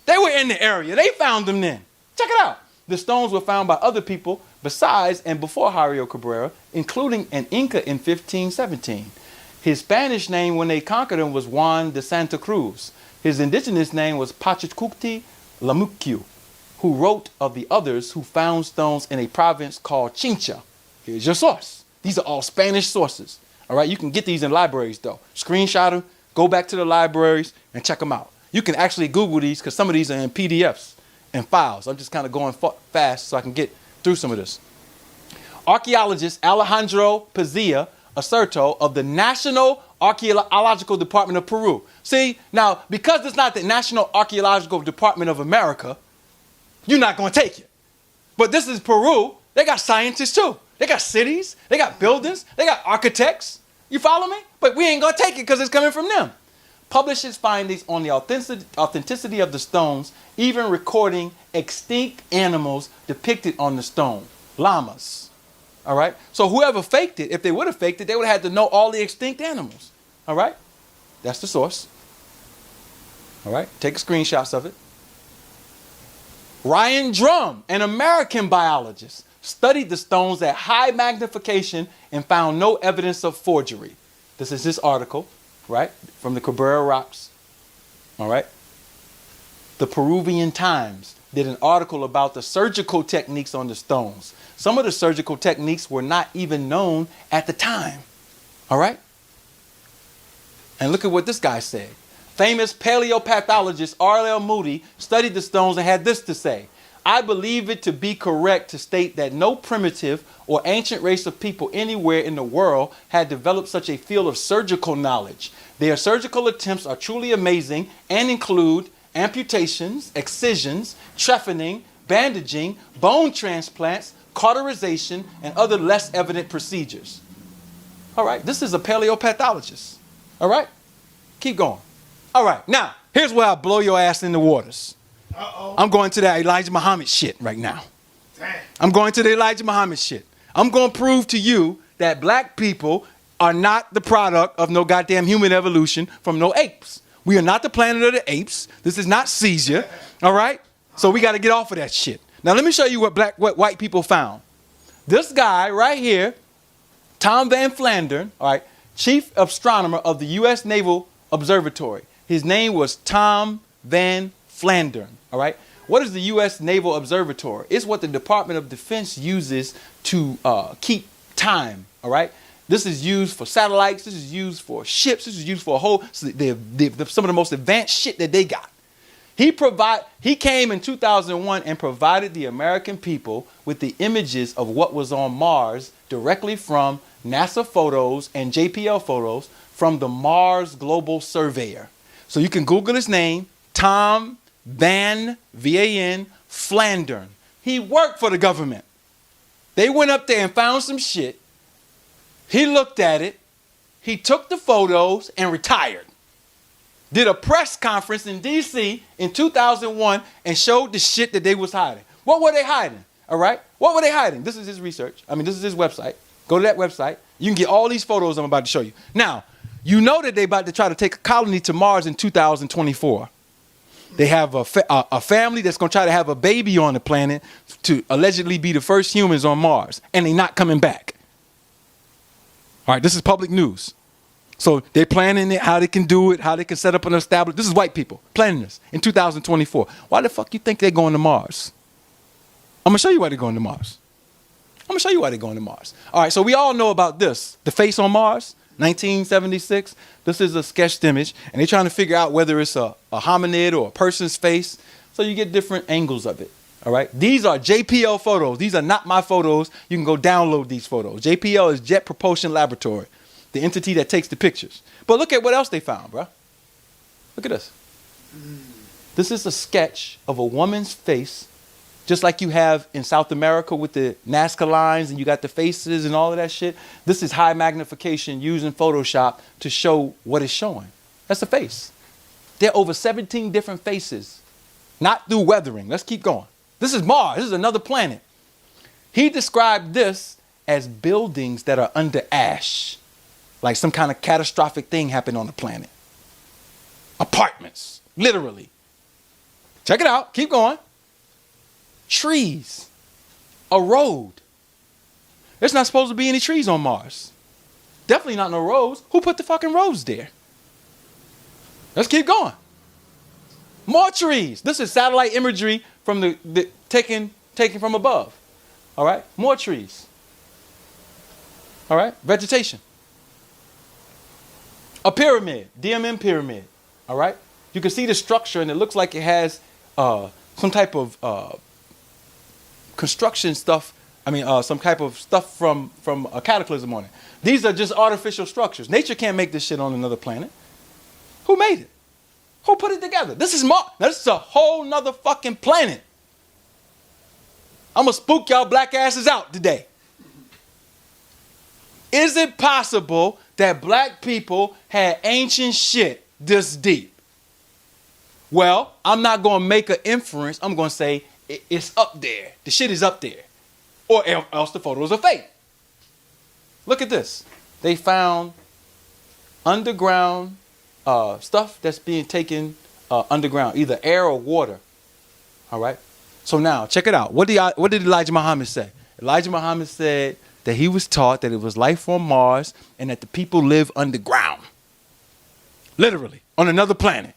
They were in the area. They found them then. Check it out. The stones were found by other people besides and before Javier Cabrera, including an Inca in 1517. His Spanish name when they conquered him was Juan de Santa Cruz. His indigenous name was Pachacuti Lamuccu, who wrote of the others who found stones in a province called Chincha. Here's your source. These are all Spanish sources. All right, you can get these in libraries though. Screenshot them, go back to the libraries and check them out. You can actually Google these because some of these are in PDFs and files. I'm just kind of going fast so I can get through some of this. Archaeologist Alejandro Pazia Acerto of the National Archaeological Department of Peru. See, now, because it's not the National Archaeological Department of America, you're not going to take it. But this is Peru. They got scientists too. They got cities. They got buildings. They got architects. You follow me? But we ain't going to take it because it's coming from them. Published his findings on the authenticity of the stones, even recording extinct animals depicted on the stone. Llamas. All right? So whoever faked it, if they would have faked it, they would have had to know all the extinct animals. All right? That's the source. All right, take screenshots of it. Ryan Drum, an American biologist, studied the stones at high magnification and found no evidence of forgery. This is his article, right, from the Cabrera Rocks. All right. The Peruvian Times did an article about the surgical techniques on the stones. Some of the surgical techniques were not even known at the time. All right. And look at what this guy said. Famous paleopathologist R.L. Moody studied the stones and had this to say: I believe it to be correct to state that no primitive or ancient race of people anywhere in the world had developed such a field of surgical knowledge. Their surgical attempts are truly amazing and include amputations, excisions, trephining, bandaging, bone transplants, cauterization, and other less evident procedures. All right, this is a paleopathologist. All right, keep going. All right, now, here's where I blow your ass in the waters. I'm going to that Elijah Muhammad shit right now. I'm going to the Elijah Muhammad shit. I'm going to prove to you that black people are not the product of no goddamn human evolution from no apes. We are not the planet of the apes. This is not Caesar, all right? So we got to get off of that shit. Now, let me show you what white people found. This guy right here, Tom Van Flandern, all right, chief astronomer of the U.S. Naval Observatory. His name was Tom Van Flandern, all right? What is the U.S. Naval Observatory? It's what the Department of Defense uses to keep time, all right? This is used for satellites. This is used for ships. This is used for a whole, some of the most advanced shit that they got. He came in 2001 and provided the American people with the images of what was on Mars directly from NASA photos and JPL photos from the Mars Global Surveyor. So you can Google his name, Tom Van, V-A-N, Flandern. He worked for the government. They went up there and found some shit. He looked at it. He took the photos and retired. Did a press conference in D.C. in 2001 and showed the shit that they was hiding. What were they hiding? All right? What were they hiding? This is his research. This is his website. Go to that website. You can get all these photos I'm about to show you. Now, you know that they're about to try to take a colony to Mars in 2024. They have a family that's going to try to have a baby on the planet to allegedly be the first humans on Mars. And they're not coming back. All right, this is public news. So they're planning it, how they can do it, how they can set up and establish. This is white people planning this in 2024. Why the fuck you think they're going to Mars? I'm going to show you why they're going to Mars. All right, so we all know about this. The face on Mars, 1976. This is a sketched image, and they're trying to figure out whether it's a hominid or a person's face. So you get different angles of it. All right, these are JPL photos. These are not my photos. You can go download these photos. JPL is Jet Propulsion Laboratory, the entity that takes the pictures. But look at what else they found, bro. Look at this. This is a sketch of a woman's face, just like you have in South America with the Nazca lines and you got the faces and all of that shit. This is high magnification using Photoshop to show what it's showing. That's a face. There are over 17 different faces, not through weathering. Let's keep going. This is Mars. This is another planet. He described this as buildings that are under ash, like some kind of catastrophic thing happened on the planet. Apartments, literally. Check it out. Keep going. Trees. A road. There's not supposed to be any trees on Mars. Definitely not no roads. Who put the fucking roads there? Let's keep going. More trees. This is satellite imagery from the taken from above. All right? More trees. All right? Vegetation. A pyramid. DMM pyramid. All right? You can see the structure and it looks like it has some type of construction stuff. Some type of stuff from a cataclysm on it. These are just artificial structures. Nature can't make this shit on another planet. Who made it? Who put it together? This is Mars. This is a whole nother fucking planet. I'm going to spook y'all black asses out today. Is it possible that black people had ancient shit this deep? Well, I'm not going to make an inference. I'm going to say it's up there. The shit is up there. Or else the photos are fake. Look at this. They found underground stuff that's being taken underground, either air or water. All right. So now check it out. What did Elijah Muhammad say? Elijah Muhammad said that he was taught that it was life on Mars and that the people live underground. Literally, on another planet.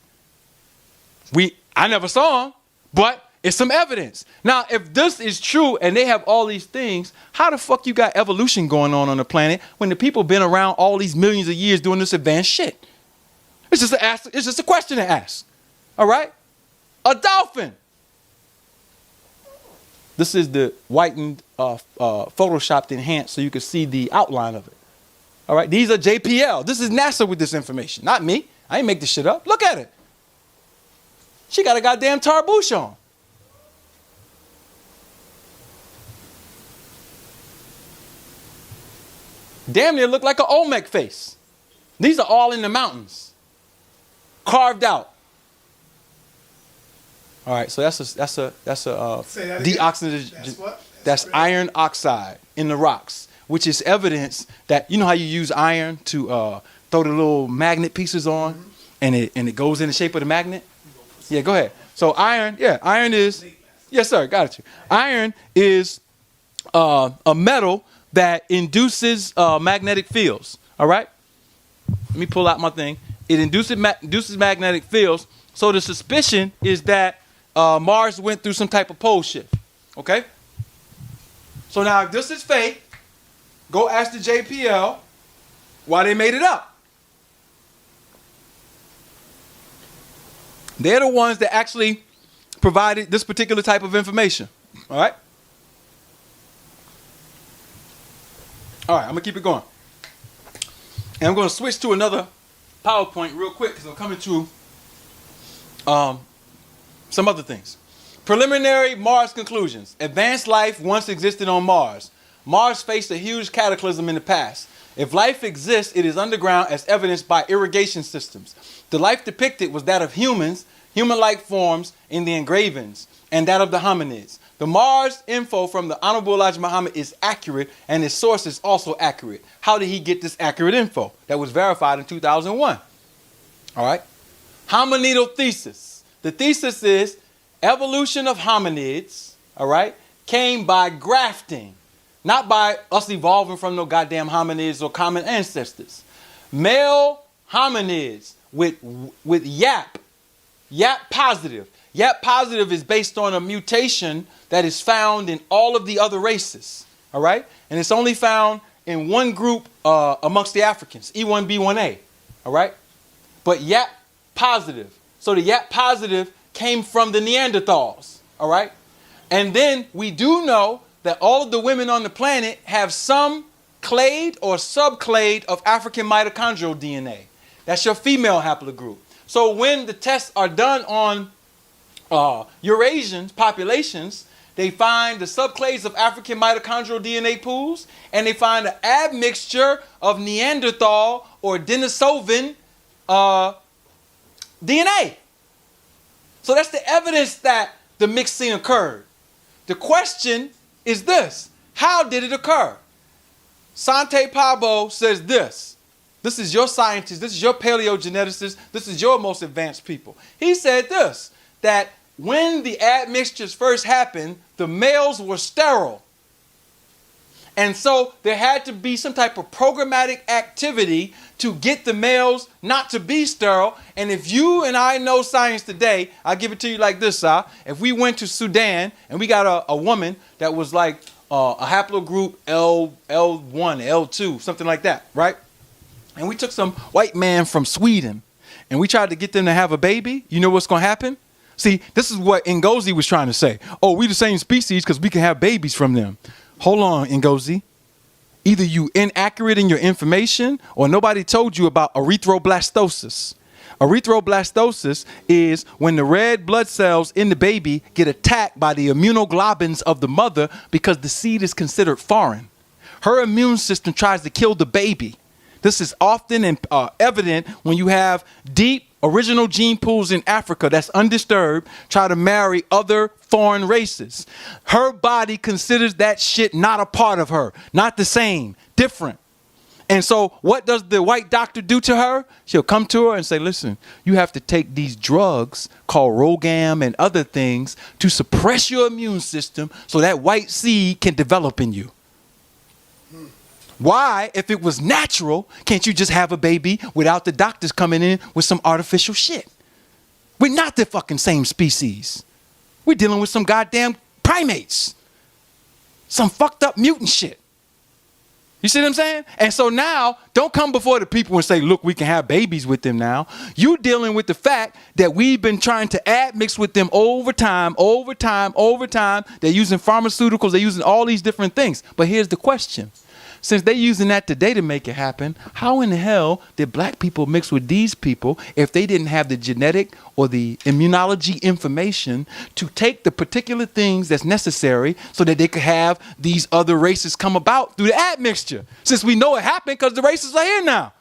I never saw him, but it's some evidence. Now, if this is true and they have all these things, how the fuck you got evolution going on the planet when the people been around all these millions of years doing this advanced shit? It's just a question to ask. All right? A dolphin. This is the whitened, photoshopped enhanced so you can see the outline of it. All right? These are JPL. This is NASA with this information, not me. I ain't make this shit up. Look at it. She got a goddamn tarbouche on. Damn near look like an Olmec face. These are all in the mountains. Carved out. All right, so that's a deoxygenation. That's iron oxide in the rocks, which is evidence that, you know how you use iron to throw the little magnet pieces on, and it goes in the shape of the magnet? Yeah, go ahead. So iron is, yes sir, got you. Iron is a metal that induces magnetic fields. All right? Let me pull out my thing. It induces magnetic fields. So the suspicion is that Mars went through some type of pole shift. Okay? So now if this is fake, go ask the JPL why they made it up. They're the ones that actually provided this particular type of information. All right? All right, I'm going to keep it going. And I'm going to switch to another PowerPoint real quick because I'm coming to some other things. Preliminary Mars conclusions. Advanced life once existed on Mars. Mars faced a huge cataclysm in the past. If life exists, it is underground as evidenced by irrigation systems. The life depicted was that of humans, human-like forms in the engravings, and that of the hominids. The Mars info from the Honorable Elijah Muhammad is accurate, and his source is also accurate. How did he get this accurate info? That was verified in 2001. All right? Hominidal thesis. The thesis is evolution of hominids, all right, came by grafting, not by us evolving from no goddamn hominids or common ancestors. Male hominids with YAP positive. YAP positive is based on a mutation that is found in all of the other races, all right? And it's only found in one group amongst the Africans, E1B1A, all right? But YAP positive. So the YAP positive came from the Neanderthals, all right? And then we do know that all of the women on the planet have some clade or subclade of African mitochondrial DNA. That's your female haplogroup. So when the tests are done on Eurasian populations, they find the subclades of African mitochondrial DNA pools, and they find an admixture of Neanderthal or Denisovan DNA. So that's the evidence that the mixing occurred. The question is this: how did it occur? Sante Pabo says this. This is your scientist, this is your paleogeneticist, this is your most advanced people. He said this, that when the admixtures first happened, the males were sterile. And so there had to be some type of programmatic activity to get the males not to be sterile. And if you and I know science today, I'll give it to you like this, Sa. If we went to Sudan and we got a woman that was like a haplogroup L1, L2, something like that, right? And we took some white man from Sweden and we tried to get them to have a baby, you know what's going to happen? See, this is what Ngozi was trying to say. Oh, we the same species because we can have babies from them. Hold on, Ngozi. Either you inaccurate in your information or nobody told you about erythroblastosis. Erythroblastosis is when the red blood cells in the baby get attacked by the immunoglobulins of the mother because the seed is considered foreign. Her immune system tries to kill the baby. This is often evident when you have deep original gene pools in Africa that's undisturbed, try to marry other foreign races. Her body considers that shit not a part of her, not the same, different. And so what does the white doctor do to her? She'll come to her and say, listen, you have to take these drugs called Rogam and other things to suppress your immune system so that white seed can develop in you. Why, if it was natural, can't you just have a baby without the doctors coming in with some artificial shit? We're not the fucking same species. We're dealing with some goddamn primates. Some fucked up mutant shit. You see what I'm saying? And so now, don't come before the people and say, look, we can have babies with them now. You dealing with the fact that we've been trying to admix with them over time. They're using pharmaceuticals. They're using all these different things. But here's the question. Since they're using that today to make it happen, how in the hell did black people mix with these people if they didn't have the genetic or the immunology information to take the particular things that's necessary so that they could have these other races come about through the admixture? Since we know it happened because the races are here now.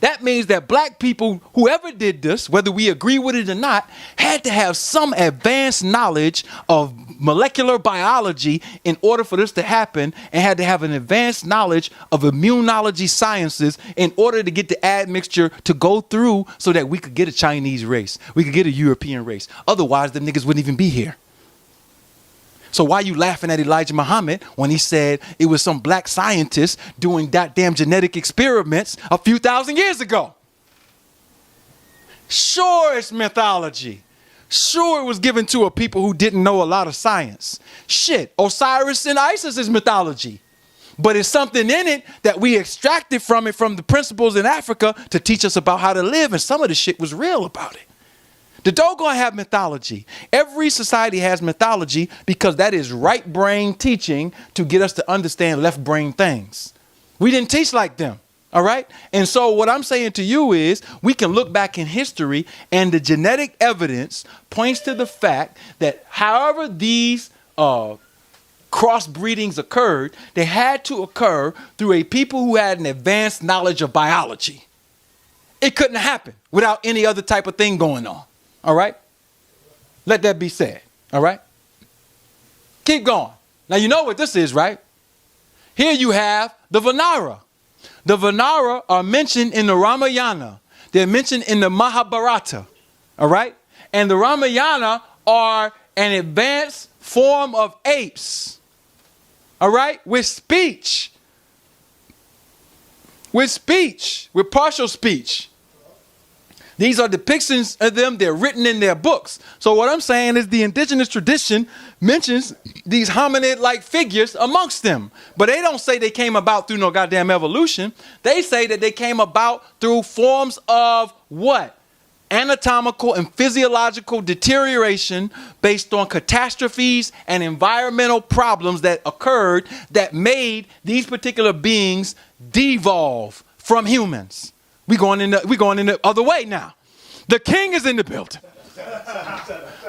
That means that black people, whoever did this, whether we agree with it or not, had to have some advanced knowledge of molecular biology in order for this to happen, and had to have an advanced knowledge of immunology sciences in order to get the admixture to go through so that we could get a Chinese race. We could get a European race. Otherwise, them niggas wouldn't even be here. So why are you laughing at Elijah Muhammad when he said it was some black scientist doing goddamn genetic experiments a few thousand years ago? Sure, it's mythology. Sure, it was given to a people who didn't know a lot of science. Shit, Osiris and Isis is mythology. But it's something in it that we extracted from it, from the principles in Africa, to teach us about how to live. And some of the shit was real about it. The doggone have mythology. Every society has mythology because that is right brain teaching to get us to understand left brain things. We didn't teach like them. All right. And so what I'm saying to you is we can look back in history and the genetic evidence points to the fact that however these crossbreedings occurred, they had to occur through a people who had an advanced knowledge of biology. It couldn't happen without any other type of thing going on. All right. Let that be said. All right. Keep going. Now, you know what this is, right? Here you have the Vanara. The Vanara are mentioned in the Ramayana. They're mentioned in the Mahabharata. All right. And the Ramayana are an advanced form of apes. All right. With speech. With partial speech. These are depictions of them. They're written in their books. So what I'm saying is the indigenous tradition mentions these hominid-like figures amongst them. But they don't say they came about through no goddamn evolution. They say that they came about through forms of what? Anatomical and physiological deterioration based on catastrophes and environmental problems that occurred that made these particular beings devolve from humans. We're going in the other way now. The king is in the building.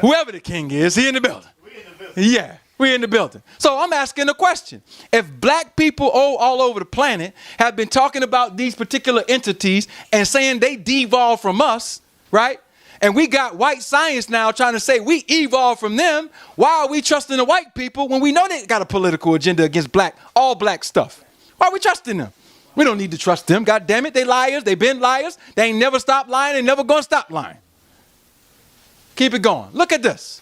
Whoever the king is, he in the building. Yeah, we're in the building. So I'm asking a question. If black people all over the planet have been talking about these particular entities and saying they devolved from us, right? And we got white science now trying to say we evolved from them, why are we trusting the white people when we know they got a political agenda against all black stuff? Why are we trusting them? We don't need to trust them. God damn it, they liars. They been liars. They ain't never stopped lying. They never gonna stop lying. Keep it going. Look at this.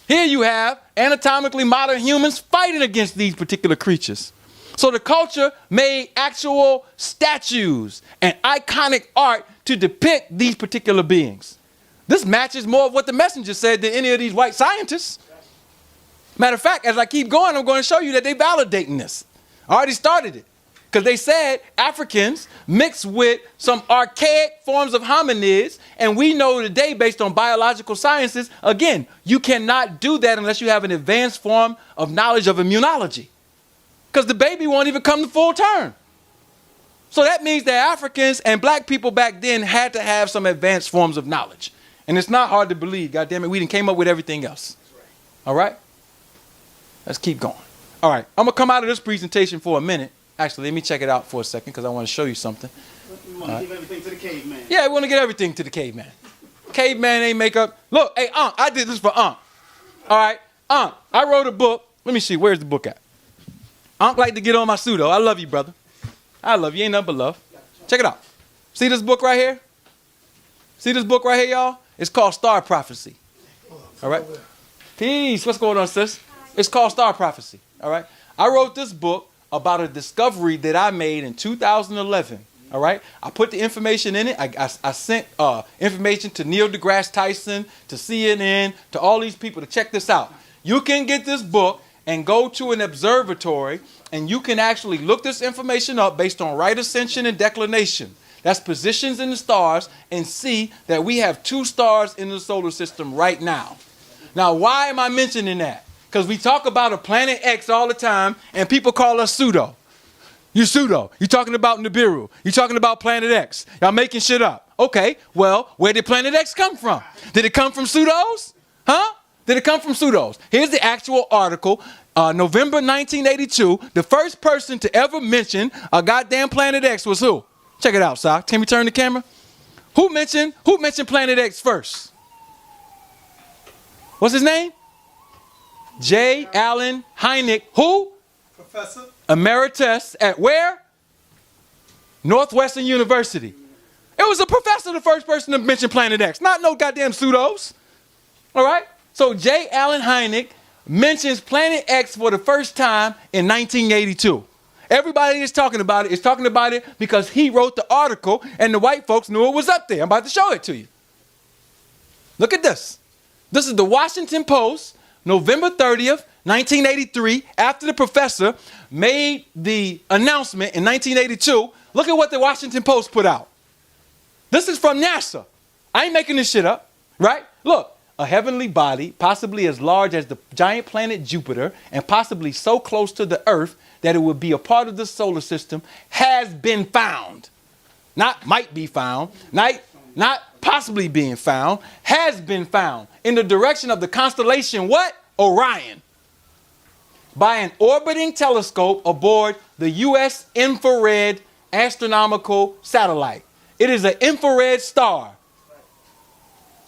Here you have anatomically modern humans fighting against these particular creatures. So the culture made actual statues and iconic art to depict these particular beings. This matches more of what the messenger said than any of these white scientists. Matter of fact, as I keep going, I'm going to show you that they're validating this. I already started it. Because they said Africans mixed with some archaic forms of hominids, and we know today, based on biological sciences, again, you cannot do that unless you have an advanced form of knowledge of immunology. Because the baby won't even come to full term. So that means that Africans and black people back then had to have some advanced forms of knowledge. And it's not hard to believe, goddammit, we done came up with everything else. All right? Let's keep going. All right, I'm going to come out of this presentation for a minute. Actually, let me check it out for a second because I want to show you something. You want to give everything to the caveman. Yeah, we want to get everything to the caveman. Caveman ain't make up. Look, hey, Unc, I did this for Unc. All right, Unc, I wrote a book. Let me see, where's the book at? Unc like to get on my pseudo. I love you, brother. I love you. Ain't nothing but love. Check it out. See this book right here? See this book right here, y'all? It's called Star Prophecy. All right? Peace. What's going on, sis? It's called Star Prophecy. All right? I wrote this book about a discovery that I made in 2011. All right? I put the information in it. I sent information to Neil deGrasse Tyson, to CNN, to all these people to check this out. You can get this book and go to an observatory, and you can actually look this information up based on right ascension and declination. That's positions in the stars, and see that we have 2 stars in the solar system right now. Now, why am I mentioning that? Because we talk about a planet X all the time, and people call us pseudo. You pseudo. You're talking about Nibiru. You're talking about planet X. Y'all making shit up. Okay, well, where did planet X come from? Did it come from pseudos? Huh? Did it come from pseudos? Here's the actual article. November 1982, the first person to ever mention a goddamn planet X was who? Check it out, Sock. Can we turn the camera? Who mentioned planet X first? What's his name? J. Allen Hynek. Who? Professor. Emeritus at where? Northwestern University. It was a professor, the first person to mention planet X. Not no goddamn pseudos. All right? So J. Allen Hynek mentions planet X for the first time in 1982. Everybody is talking about it because he wrote the article and the white folks knew it was up there. I'm about to show it to you. Look at this. This is the Washington Post, November 30th, 1983, after the professor made the announcement in 1982. Look at what the Washington Post put out. This is from NASA. I ain't making this shit up, right? Look. A heavenly body, possibly as large as the giant planet Jupiter, and possibly so close to the Earth that it would be a part of the solar system, has been found. Not might be found, not possibly being found, has been found in the direction of the constellation what? Orion. By an orbiting telescope aboard the U.S. infrared astronomical satellite. It is an infrared star.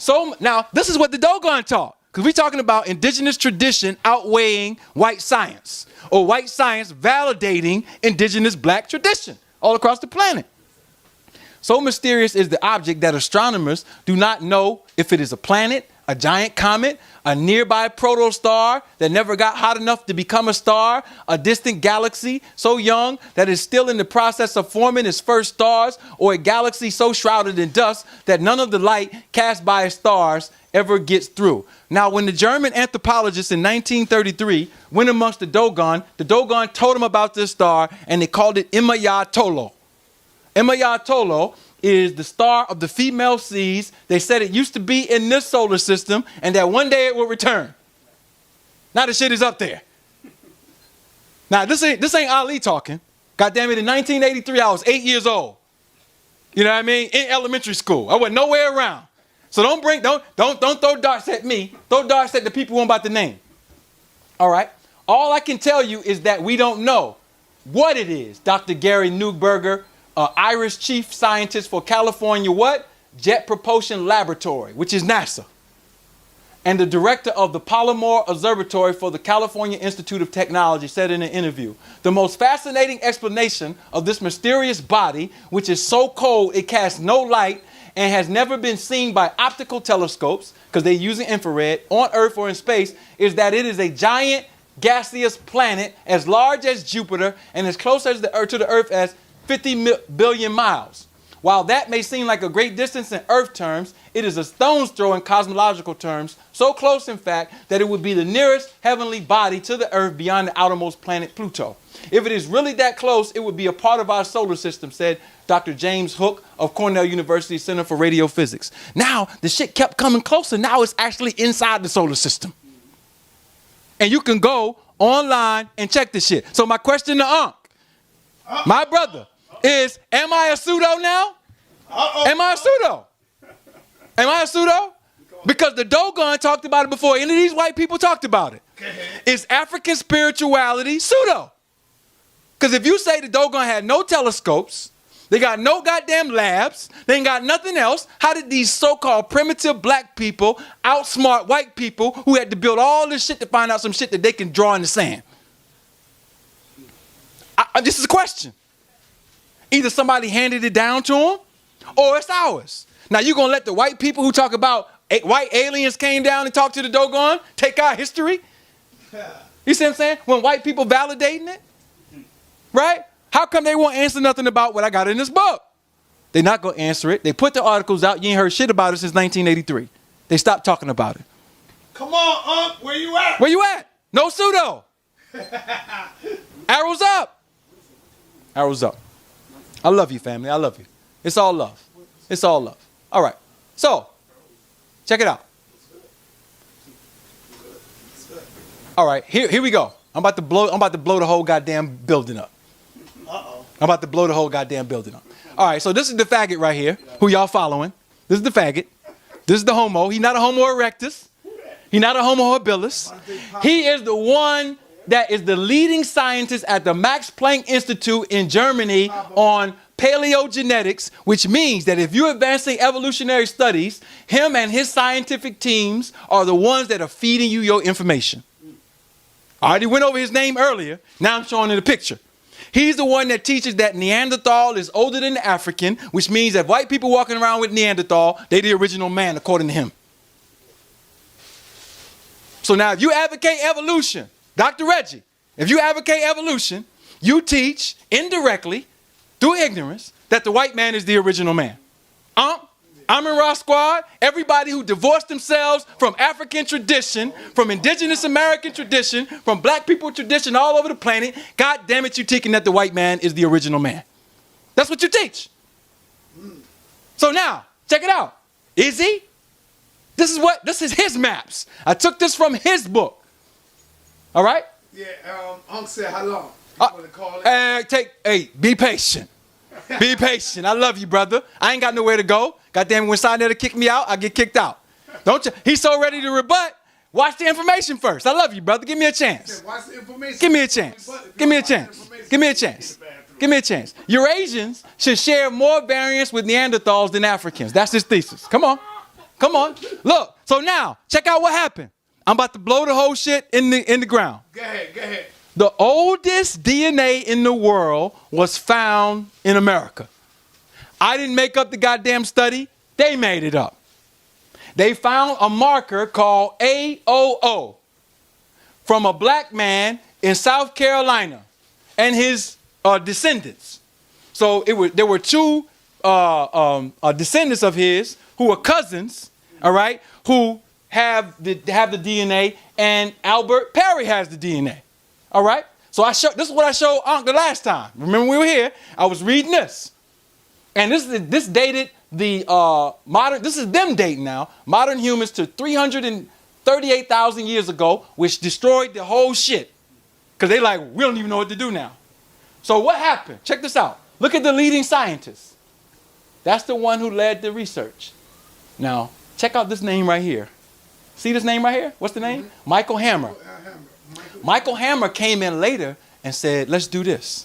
So now, this is what the Dogon taught, because we're talking about indigenous tradition outweighing white science, or white science validating indigenous black tradition all across the planet. So mysterious is the object that astronomers do not know if it is a planet, a giant comet, a nearby protostar that never got hot enough to become a star, a distant galaxy so young that it's still in the process of forming its first stars, or a galaxy so shrouded in dust that none of the light cast by its stars ever gets through. Now, when the German anthropologists in 1933 went amongst the Dogon told them about this star, and they called it Imaya Tolo. Imaya Tolo is the star of the female seas. They said it used to be in this solar system and that one day it will return. Now the shit is up there. Now this ain't Ali talking. God damn it, in 1983 I was 8 years old. You know what I mean? In elementary school. I wasn't nowhere around. So don't throw darts at me. Throw darts at the people who I'm about to name. All right? All I can tell you is that we don't know what it is. Dr. Gary Newberger, Irish chief scientist for California what? Jet Propulsion Laboratory, which is NASA. And the director of the Palomar Observatory for the California Institute of Technology said in an interview, the most fascinating explanation of this mysterious body, which is so cold it casts no light and has never been seen by optical telescopes, because they're using infrared, on Earth or in space, is that it is a giant gaseous planet as large as Jupiter and as close as the Earth to the Earth as 50 billion miles. While that may seem like a great distance in Earth terms, it is a stone's throw in cosmological terms, so close in fact that it would be the nearest heavenly body to the Earth beyond the outermost planet Pluto. If it is really that close, it would be a part of our solar system, said Dr. James Hook of Cornell University Center for Radiophysics. Now, the shit kept coming closer. Now it's actually inside the solar system. And you can go online and check this shit. So my question to Unc, my brother, is, am I a pseudo now? Am I a pseudo? Am I a pseudo? Because the Dogon talked about it before any of these white people talked about it. Is African spirituality pseudo? Because if you say the Dogon had no telescopes, they got no goddamn labs, they ain't got nothing else, how did these so-called primitive black people outsmart white people who had to build all this shit to find out some shit that they can draw in the sand? This is a question. Either somebody handed it down to them or it's ours. Now, you going to let the white people who talk about white aliens came down and talked to the Dogon take our history? You see what I'm saying? When white people validating it, right? How come they won't answer nothing about what I got in this book? They're not going to answer it. They put the articles out. You ain't heard shit about it since 1983. They stopped talking about it. Come on, where you at? Where you at? No pseudo. Arrows up. Arrows up. I love you, family. I love you. It's all love. It's all love. All right. So, check it out. All right. Here we go. I'm about to blow the whole goddamn building up. I'm about to blow the whole goddamn building up. All right. So this is the faggot right here. Who y'all following? This is the faggot. This is the homo. He's not a homo erectus. He's not a homo habilis. He is the one that is the leading scientist at the Max Planck Institute in Germany on paleogenetics, which means that if you're advancing evolutionary studies, him and his scientific teams are the ones that are feeding you your information. I already went over his name earlier. Now I'm showing you the picture. He's the one that teaches that Neanderthal is older than the African, which means that white people walking around with Neanderthal, they're the original man, according to him. So now if you advocate evolution, Dr. Reggie, if you advocate evolution, you teach indirectly, through ignorance, that the white man is the original man. I'm in Raw Squad. Everybody who divorced themselves from African tradition, from indigenous American tradition, from black people tradition all over the planet, God damn it, you teaching that the white man is the original man. That's what you teach. So now, check it out. Is he? This is his maps. I took this from his book. All right? Yeah, Unc said how long? You wanna call it? Be patient. Be patient. I love you, brother. I ain't got nowhere to go. Goddamn, when sa.neter kick me out, I get kicked out. Don't you? He's so ready to rebut. Watch the information first. I love you, brother. Give me a chance. Watch the information. Give me a chance. Give me a chance. Give me a chance. Give me a chance. Eurasians should share more variance with Neanderthals than Africans. That's his thesis. Come on. Come on. Look. So now, check out what happened. I'm about to blow the whole shit in the ground. Go ahead. The oldest DNA in the world was found in America. I didn't make up the goddamn study. They made it up. They found a marker called AOO from a black man in South Carolina and his descendants. So there were two descendants of his who were cousins, all right, who have the DNA, and Albert Perry has the DNA. All right? So this is what I showed Unc the last time. Remember we were here? I was reading this. And this dated the modern, this is them dating now, modern humans to 338,000 years ago, which destroyed the whole shit. Because they like, we don't even know what to do now. So what happened? Check this out. Look at the leading scientist. That's the one who led the research. Now, check out this name right here. See this name right here? What's the name? Mm-hmm. Michael Hammer. Michael Hammer came in later and said, let's do this.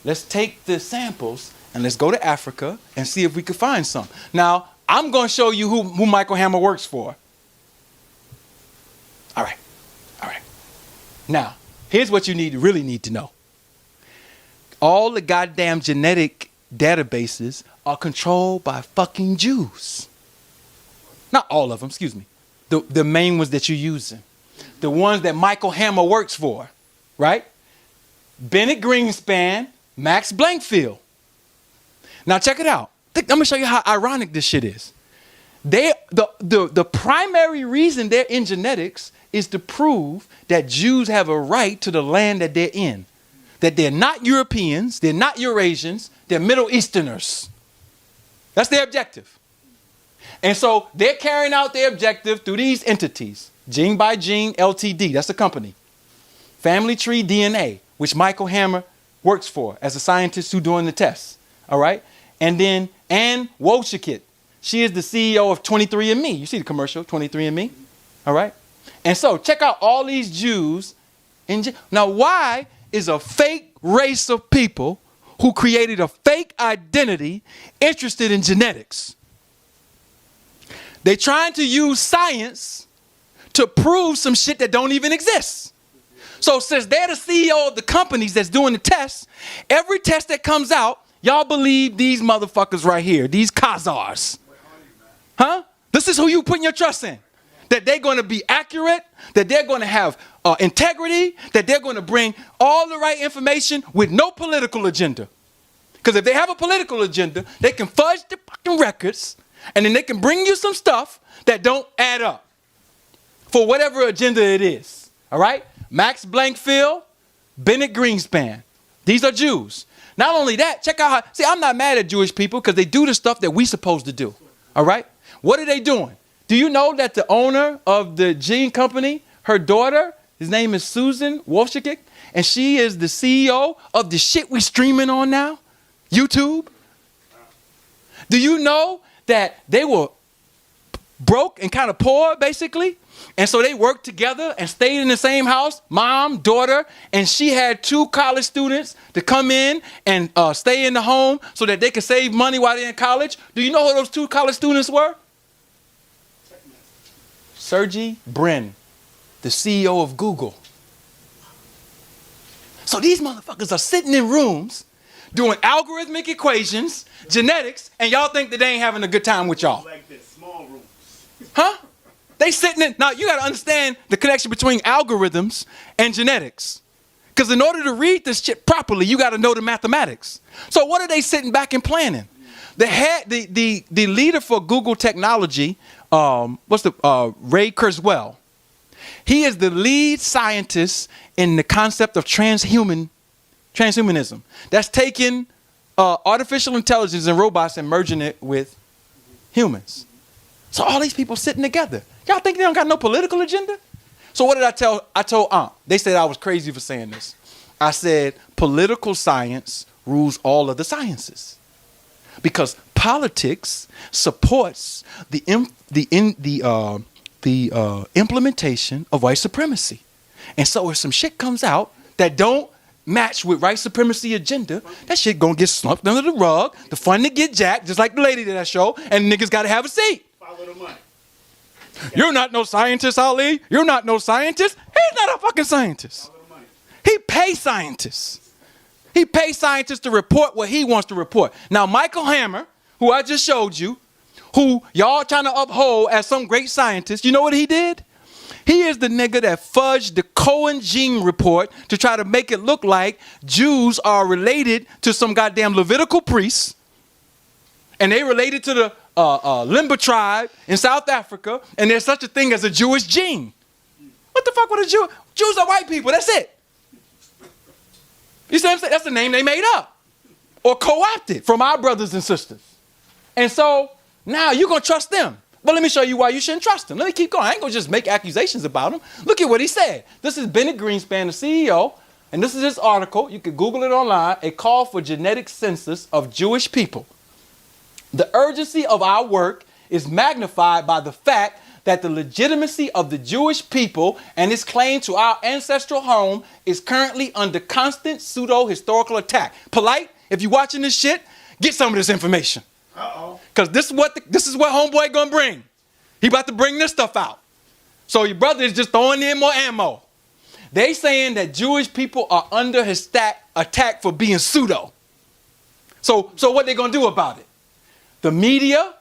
Let's take the samples and let's go to Africa and see if we could find some. Now, I'm going to show you who Michael Hammer works for. All right. Now, here's what you really need to know. All the goddamn genetic databases are controlled by fucking Jews. Not all of them, excuse me. The main ones that you're using. The ones that Michael Hammer works for, right? Bennett Greenspan, Max Blankfield. Now check it out. I'm gonna show you how ironic this shit is. The primary reason they're in genetics is to prove that Jews have a right to the land that they're in. That they're not Europeans, they're not Eurasians, they're Middle Easterners. That's their objective. And so they're carrying out their objective through these entities. Gene by Gene Ltd, that's the company. Family Tree DNA, which Michael Hammer works for as a scientist who's doing the tests. All right? And then Ann Wojcicki, she is the CEO of 23andMe. You see the commercial, 23andMe? All right? And so check out all these Jews. Now, why is a fake race of people who created a fake identity interested in genetics? They're trying to use science to prove some shit that don't even exist. So since they're the CEO of the companies that's doing the tests, every test that comes out, Y'all believe these motherfuckers right here, these Khazars. Huh? This is who you putting your trust in. That they're going to be accurate, that they're going to have integrity, that they're going to bring all the right information with no political agenda. Because if they have a political agenda, they can fudge the fucking records, and then they can bring you some stuff that don't add up for whatever agenda it is. All right? Max Blankfield, Bennett Greenspan. These are Jews. Not only that, check out how, see, I'm not mad at Jewish people because they do the stuff that we supposed to do. All right? What are they doing? Do you know that the owner of the gene company, her daughter, his name is Susan Wolfschick, and she is the CEO of the shit we streaming on now, YouTube? Do you know that they were broke and kind of poor, basically? And so they worked together and stayed in the same house, mom, daughter, and she had 2 college students to come in and stay in the home so that they could save money while they're in college. Do you know who those 2 college students were? Sergey Brin, the CEO of Google. So these motherfuckers are sitting in rooms doing algorithmic equations, genetics, and y'all think that they ain't having a good time with y'all. Like this, small rooms. Huh? They sitting in, now you got to understand the connection between algorithms and genetics. Because in order to read this shit properly, you got to know the mathematics. So what are they sitting back and planning? The leader for Google technology, Ray Kurzweil. He is the lead scientist in the concept of transhumanism. That's taking artificial intelligence and robots and merging it with humans. So all these people sitting together. Y'all think they don't got no political agenda? So what did I tell? I told Aunt. They said I was crazy for saying this. I said political science rules all of the sciences. Because politics supports the implementation of white supremacy. And so if some shit comes out that don't match with white supremacy agenda, that shit gonna get slumped under the rug, the funding get jacked, just like the lady that I showed, and niggas gotta have a seat. Follow the money. You're not no scientist, Ali. You're not no scientist. He's not a fucking scientist. Follow the money. He pays scientists. He pays scientists to report what he wants to report. Now, Michael Hammer, who I just showed you, who y'all trying to uphold as some great scientist, you know what he did? He is the nigga that fudged the Cohen gene report to try to make it look like Jews are related to some goddamn Levitical priests. And they related to the Limba tribe in South Africa. And there's such a thing as a Jewish gene. What the fuck with a Jew? Jews are white people. That's it. You see what I'm saying? That's the name they made up or co-opted from our brothers and sisters. And so now you're going to trust them. But let me show you why you shouldn't trust them. Let me keep going. I ain't going to just make accusations about them. Look at what he said. This is Bennett Greenspan, the CEO, and this is his article. You can Google it online, A Call for Genetic Census of Jewish People. The urgency of our work is magnified by the fact that the legitimacy of the Jewish people and its claim to our ancestral home is currently under constant pseudo-historical attack. Polite, if you're watching this shit, get some of this information. Uh-oh. Because this is what homeboy gonna bring. He about to bring this stuff out. So your brother is just throwing in more ammo. They saying that Jewish people are under his attack for being pseudo. So what they gonna do about it? The media,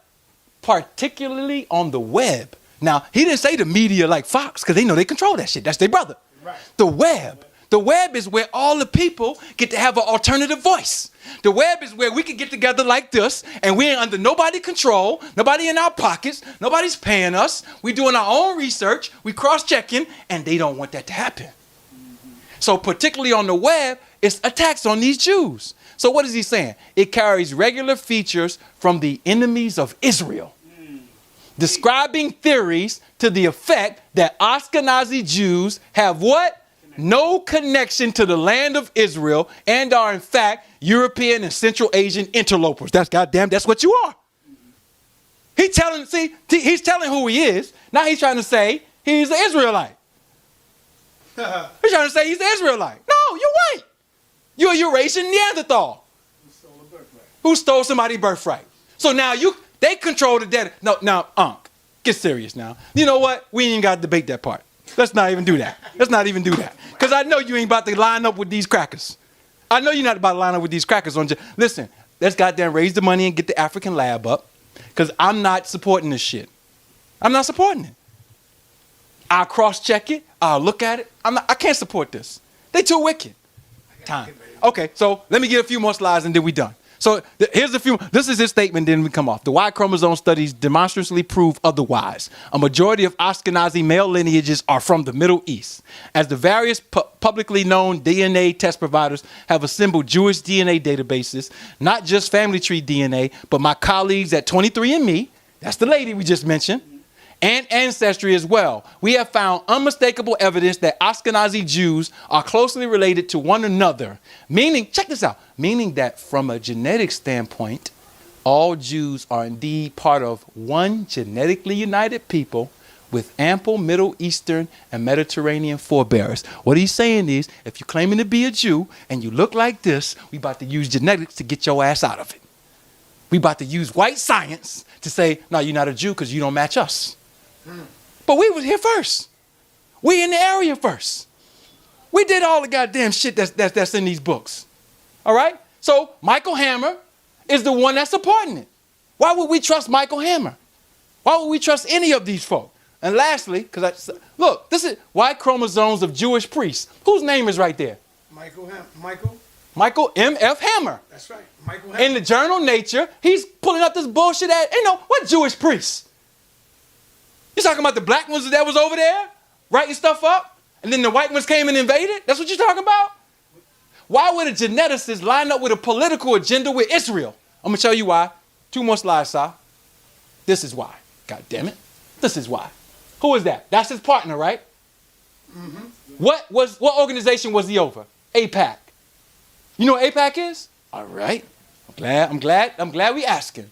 particularly on the web. Now, he didn't say the media like Fox, because they know they control that shit. That's their brother. Right. The web. The web is where all the people get to have an alternative voice. The web is where we can get together like this, and we ain't under nobody's control, nobody in our pockets, nobody's paying us. We doing our own research, we cross-checking, and they don't want that to happen. So particularly on the web, it's attacks on these Jews. So what is he saying? It carries regular features from the enemies of Israel. Describing theories to the effect that Ashkenazi Jews have what? No connection to the land of Israel and are in fact European and Central Asian interlopers. That's goddamn, that's what you are. He's telling who he is. Now he's trying to say he's an Israelite. He's trying to say he's an Israelite. No, you're white. You're a Eurasian Neanderthal. Who stole somebody's birthright. So now they control the data. No, now, get serious now. You know what? We ain't got to debate that part. Let's not even do that. Let's not even do that. Because I know you ain't about to line up with these crackers. I know you're not about to line up with these crackers. Listen, let's goddamn raise the money and get the African lab up, because I'm not supporting this shit. I'm not supporting it. I'll cross-check it. I'll look at it. I can't support this. They too wicked. Time. Okay, so let me get a few more slides and then we done. So here's a few. This is his statement, then we come off. The Y chromosome studies demonstrably prove otherwise. A majority of Ashkenazi male lineages are from the Middle East. As the various publicly known DNA test providers have assembled Jewish DNA databases, not just family tree DNA, but my colleagues at 23andMe, that's the lady we just mentioned, and Ancestry as well, we have found unmistakable evidence that Ashkenazi Jews are closely related to one another. Meaning, check this out, meaning that from a genetic standpoint, all Jews are indeed part of one genetically united people with ample Middle Eastern and Mediterranean forebears. What he's saying is, if you're claiming to be a Jew and you look like this, we about to use genetics to get your ass out of it. We about to use white science to say, no, you're not a Jew because you don't match us. But we was here first. We in the area first. We did all the goddamn shit that's in these books. All right? So Michael Hammer is the one that's supporting it. Why would we trust Michael Hammer? Why would we trust any of these folk? And lastly, look, this is Y chromosomes of Jewish priests. Whose name is right there? Michael M.F. Hammer. That's right. Michael Hammer. In the journal Nature, he's pulling up this bullshit what Jewish priests? You talking about the black ones that was over there writing stuff up, and then the white ones came and invaded? That's what you're talking about? Why would a geneticist line up with a political agenda with Israel? I'm going to tell you why. 2 more slides, sir. This is why. God damn it. This is why. Who is that? That's his partner, right? Mm-hmm. What organization was he over? AIPAC. You know what AIPAC is? All right. I'm glad we asking.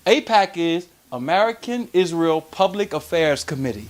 AIPAC is American Israel Public Affairs Committee.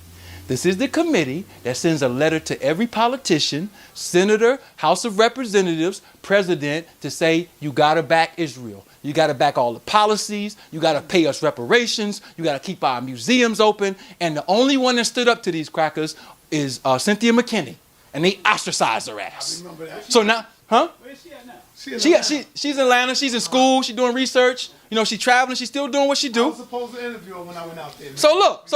This is the committee that sends a letter to every politician, senator, House of Representatives, president to say, you got to back Israel. You got to back all the policies. You got to pay us reparations. You got to keep our museums open. And the only one that stood up to these crackers is Cynthia McKinney. And they ostracized her ass. I remember that. So now, huh? Where is she at now? She's in Atlanta. She's in school. She's doing research. You know, she's traveling. She's still doing what she do. I was supposed to interview her when I went out there. So look.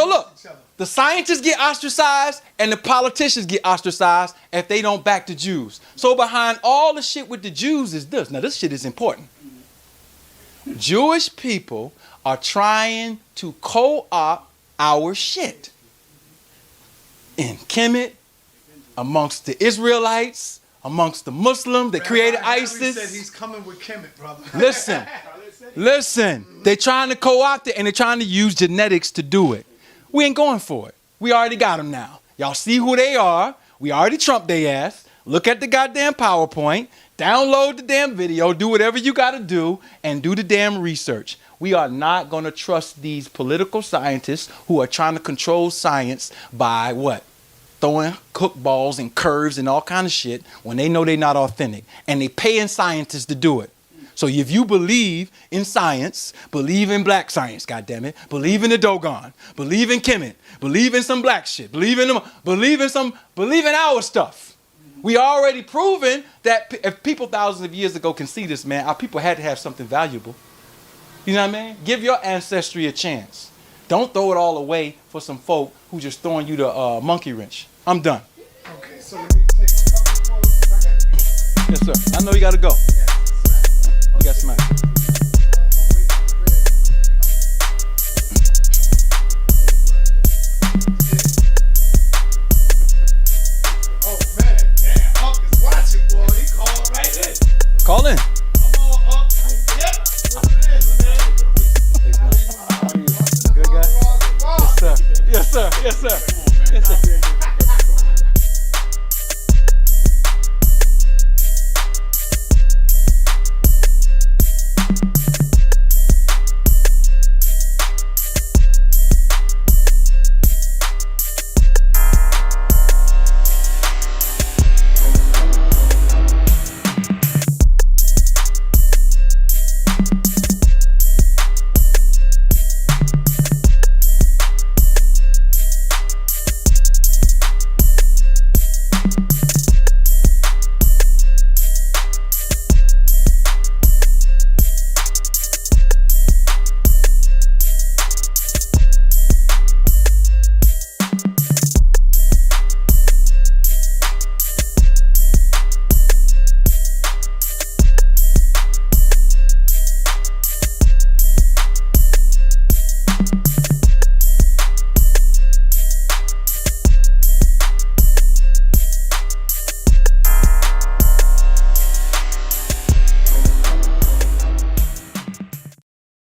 The scientists get ostracized and the politicians get ostracized if they don't back the Jews. So behind all the shit with the Jews is this. Now, this shit is important. Jewish people are trying to co-opt our shit. In Kemet, amongst the Israelites, amongst the Muslims that created ISIS. Said he's coming with Kemet, brother. Listen. They're trying to co-opt it and they're trying to use genetics to do it. We ain't going for it. We already got them now. Y'all see who they are. We already trumped their ass. Look at the goddamn PowerPoint. Download the damn video. Do whatever you got to do and do the damn research. We are not going to trust these political scientists who are trying to control science by what? Throwing cook balls and curves and all kind of shit when they know they're not authentic. And they paying scientists to do it. So if you believe in science, believe in black science, goddammit, believe in the Dogon, believe in Kemet, believe in some black shit, believe in our stuff. We already proven that if people thousands of years ago can see this, man, our people had to have something valuable. You know what I mean? Give your ancestry a chance. Don't throw it all away for some folk who just throwing you the monkey wrench. I'm done. Okay, so let me take a couple of quotes. Yes, sir. I know you got to go. You got smacked. Oh man, damn, Huck is watching, boy. He called right in. Call in. I'm all up. Yep. Listen in, man. Good guy? Yes, sir. Yes, sir. Yes, sir. Yes, sir.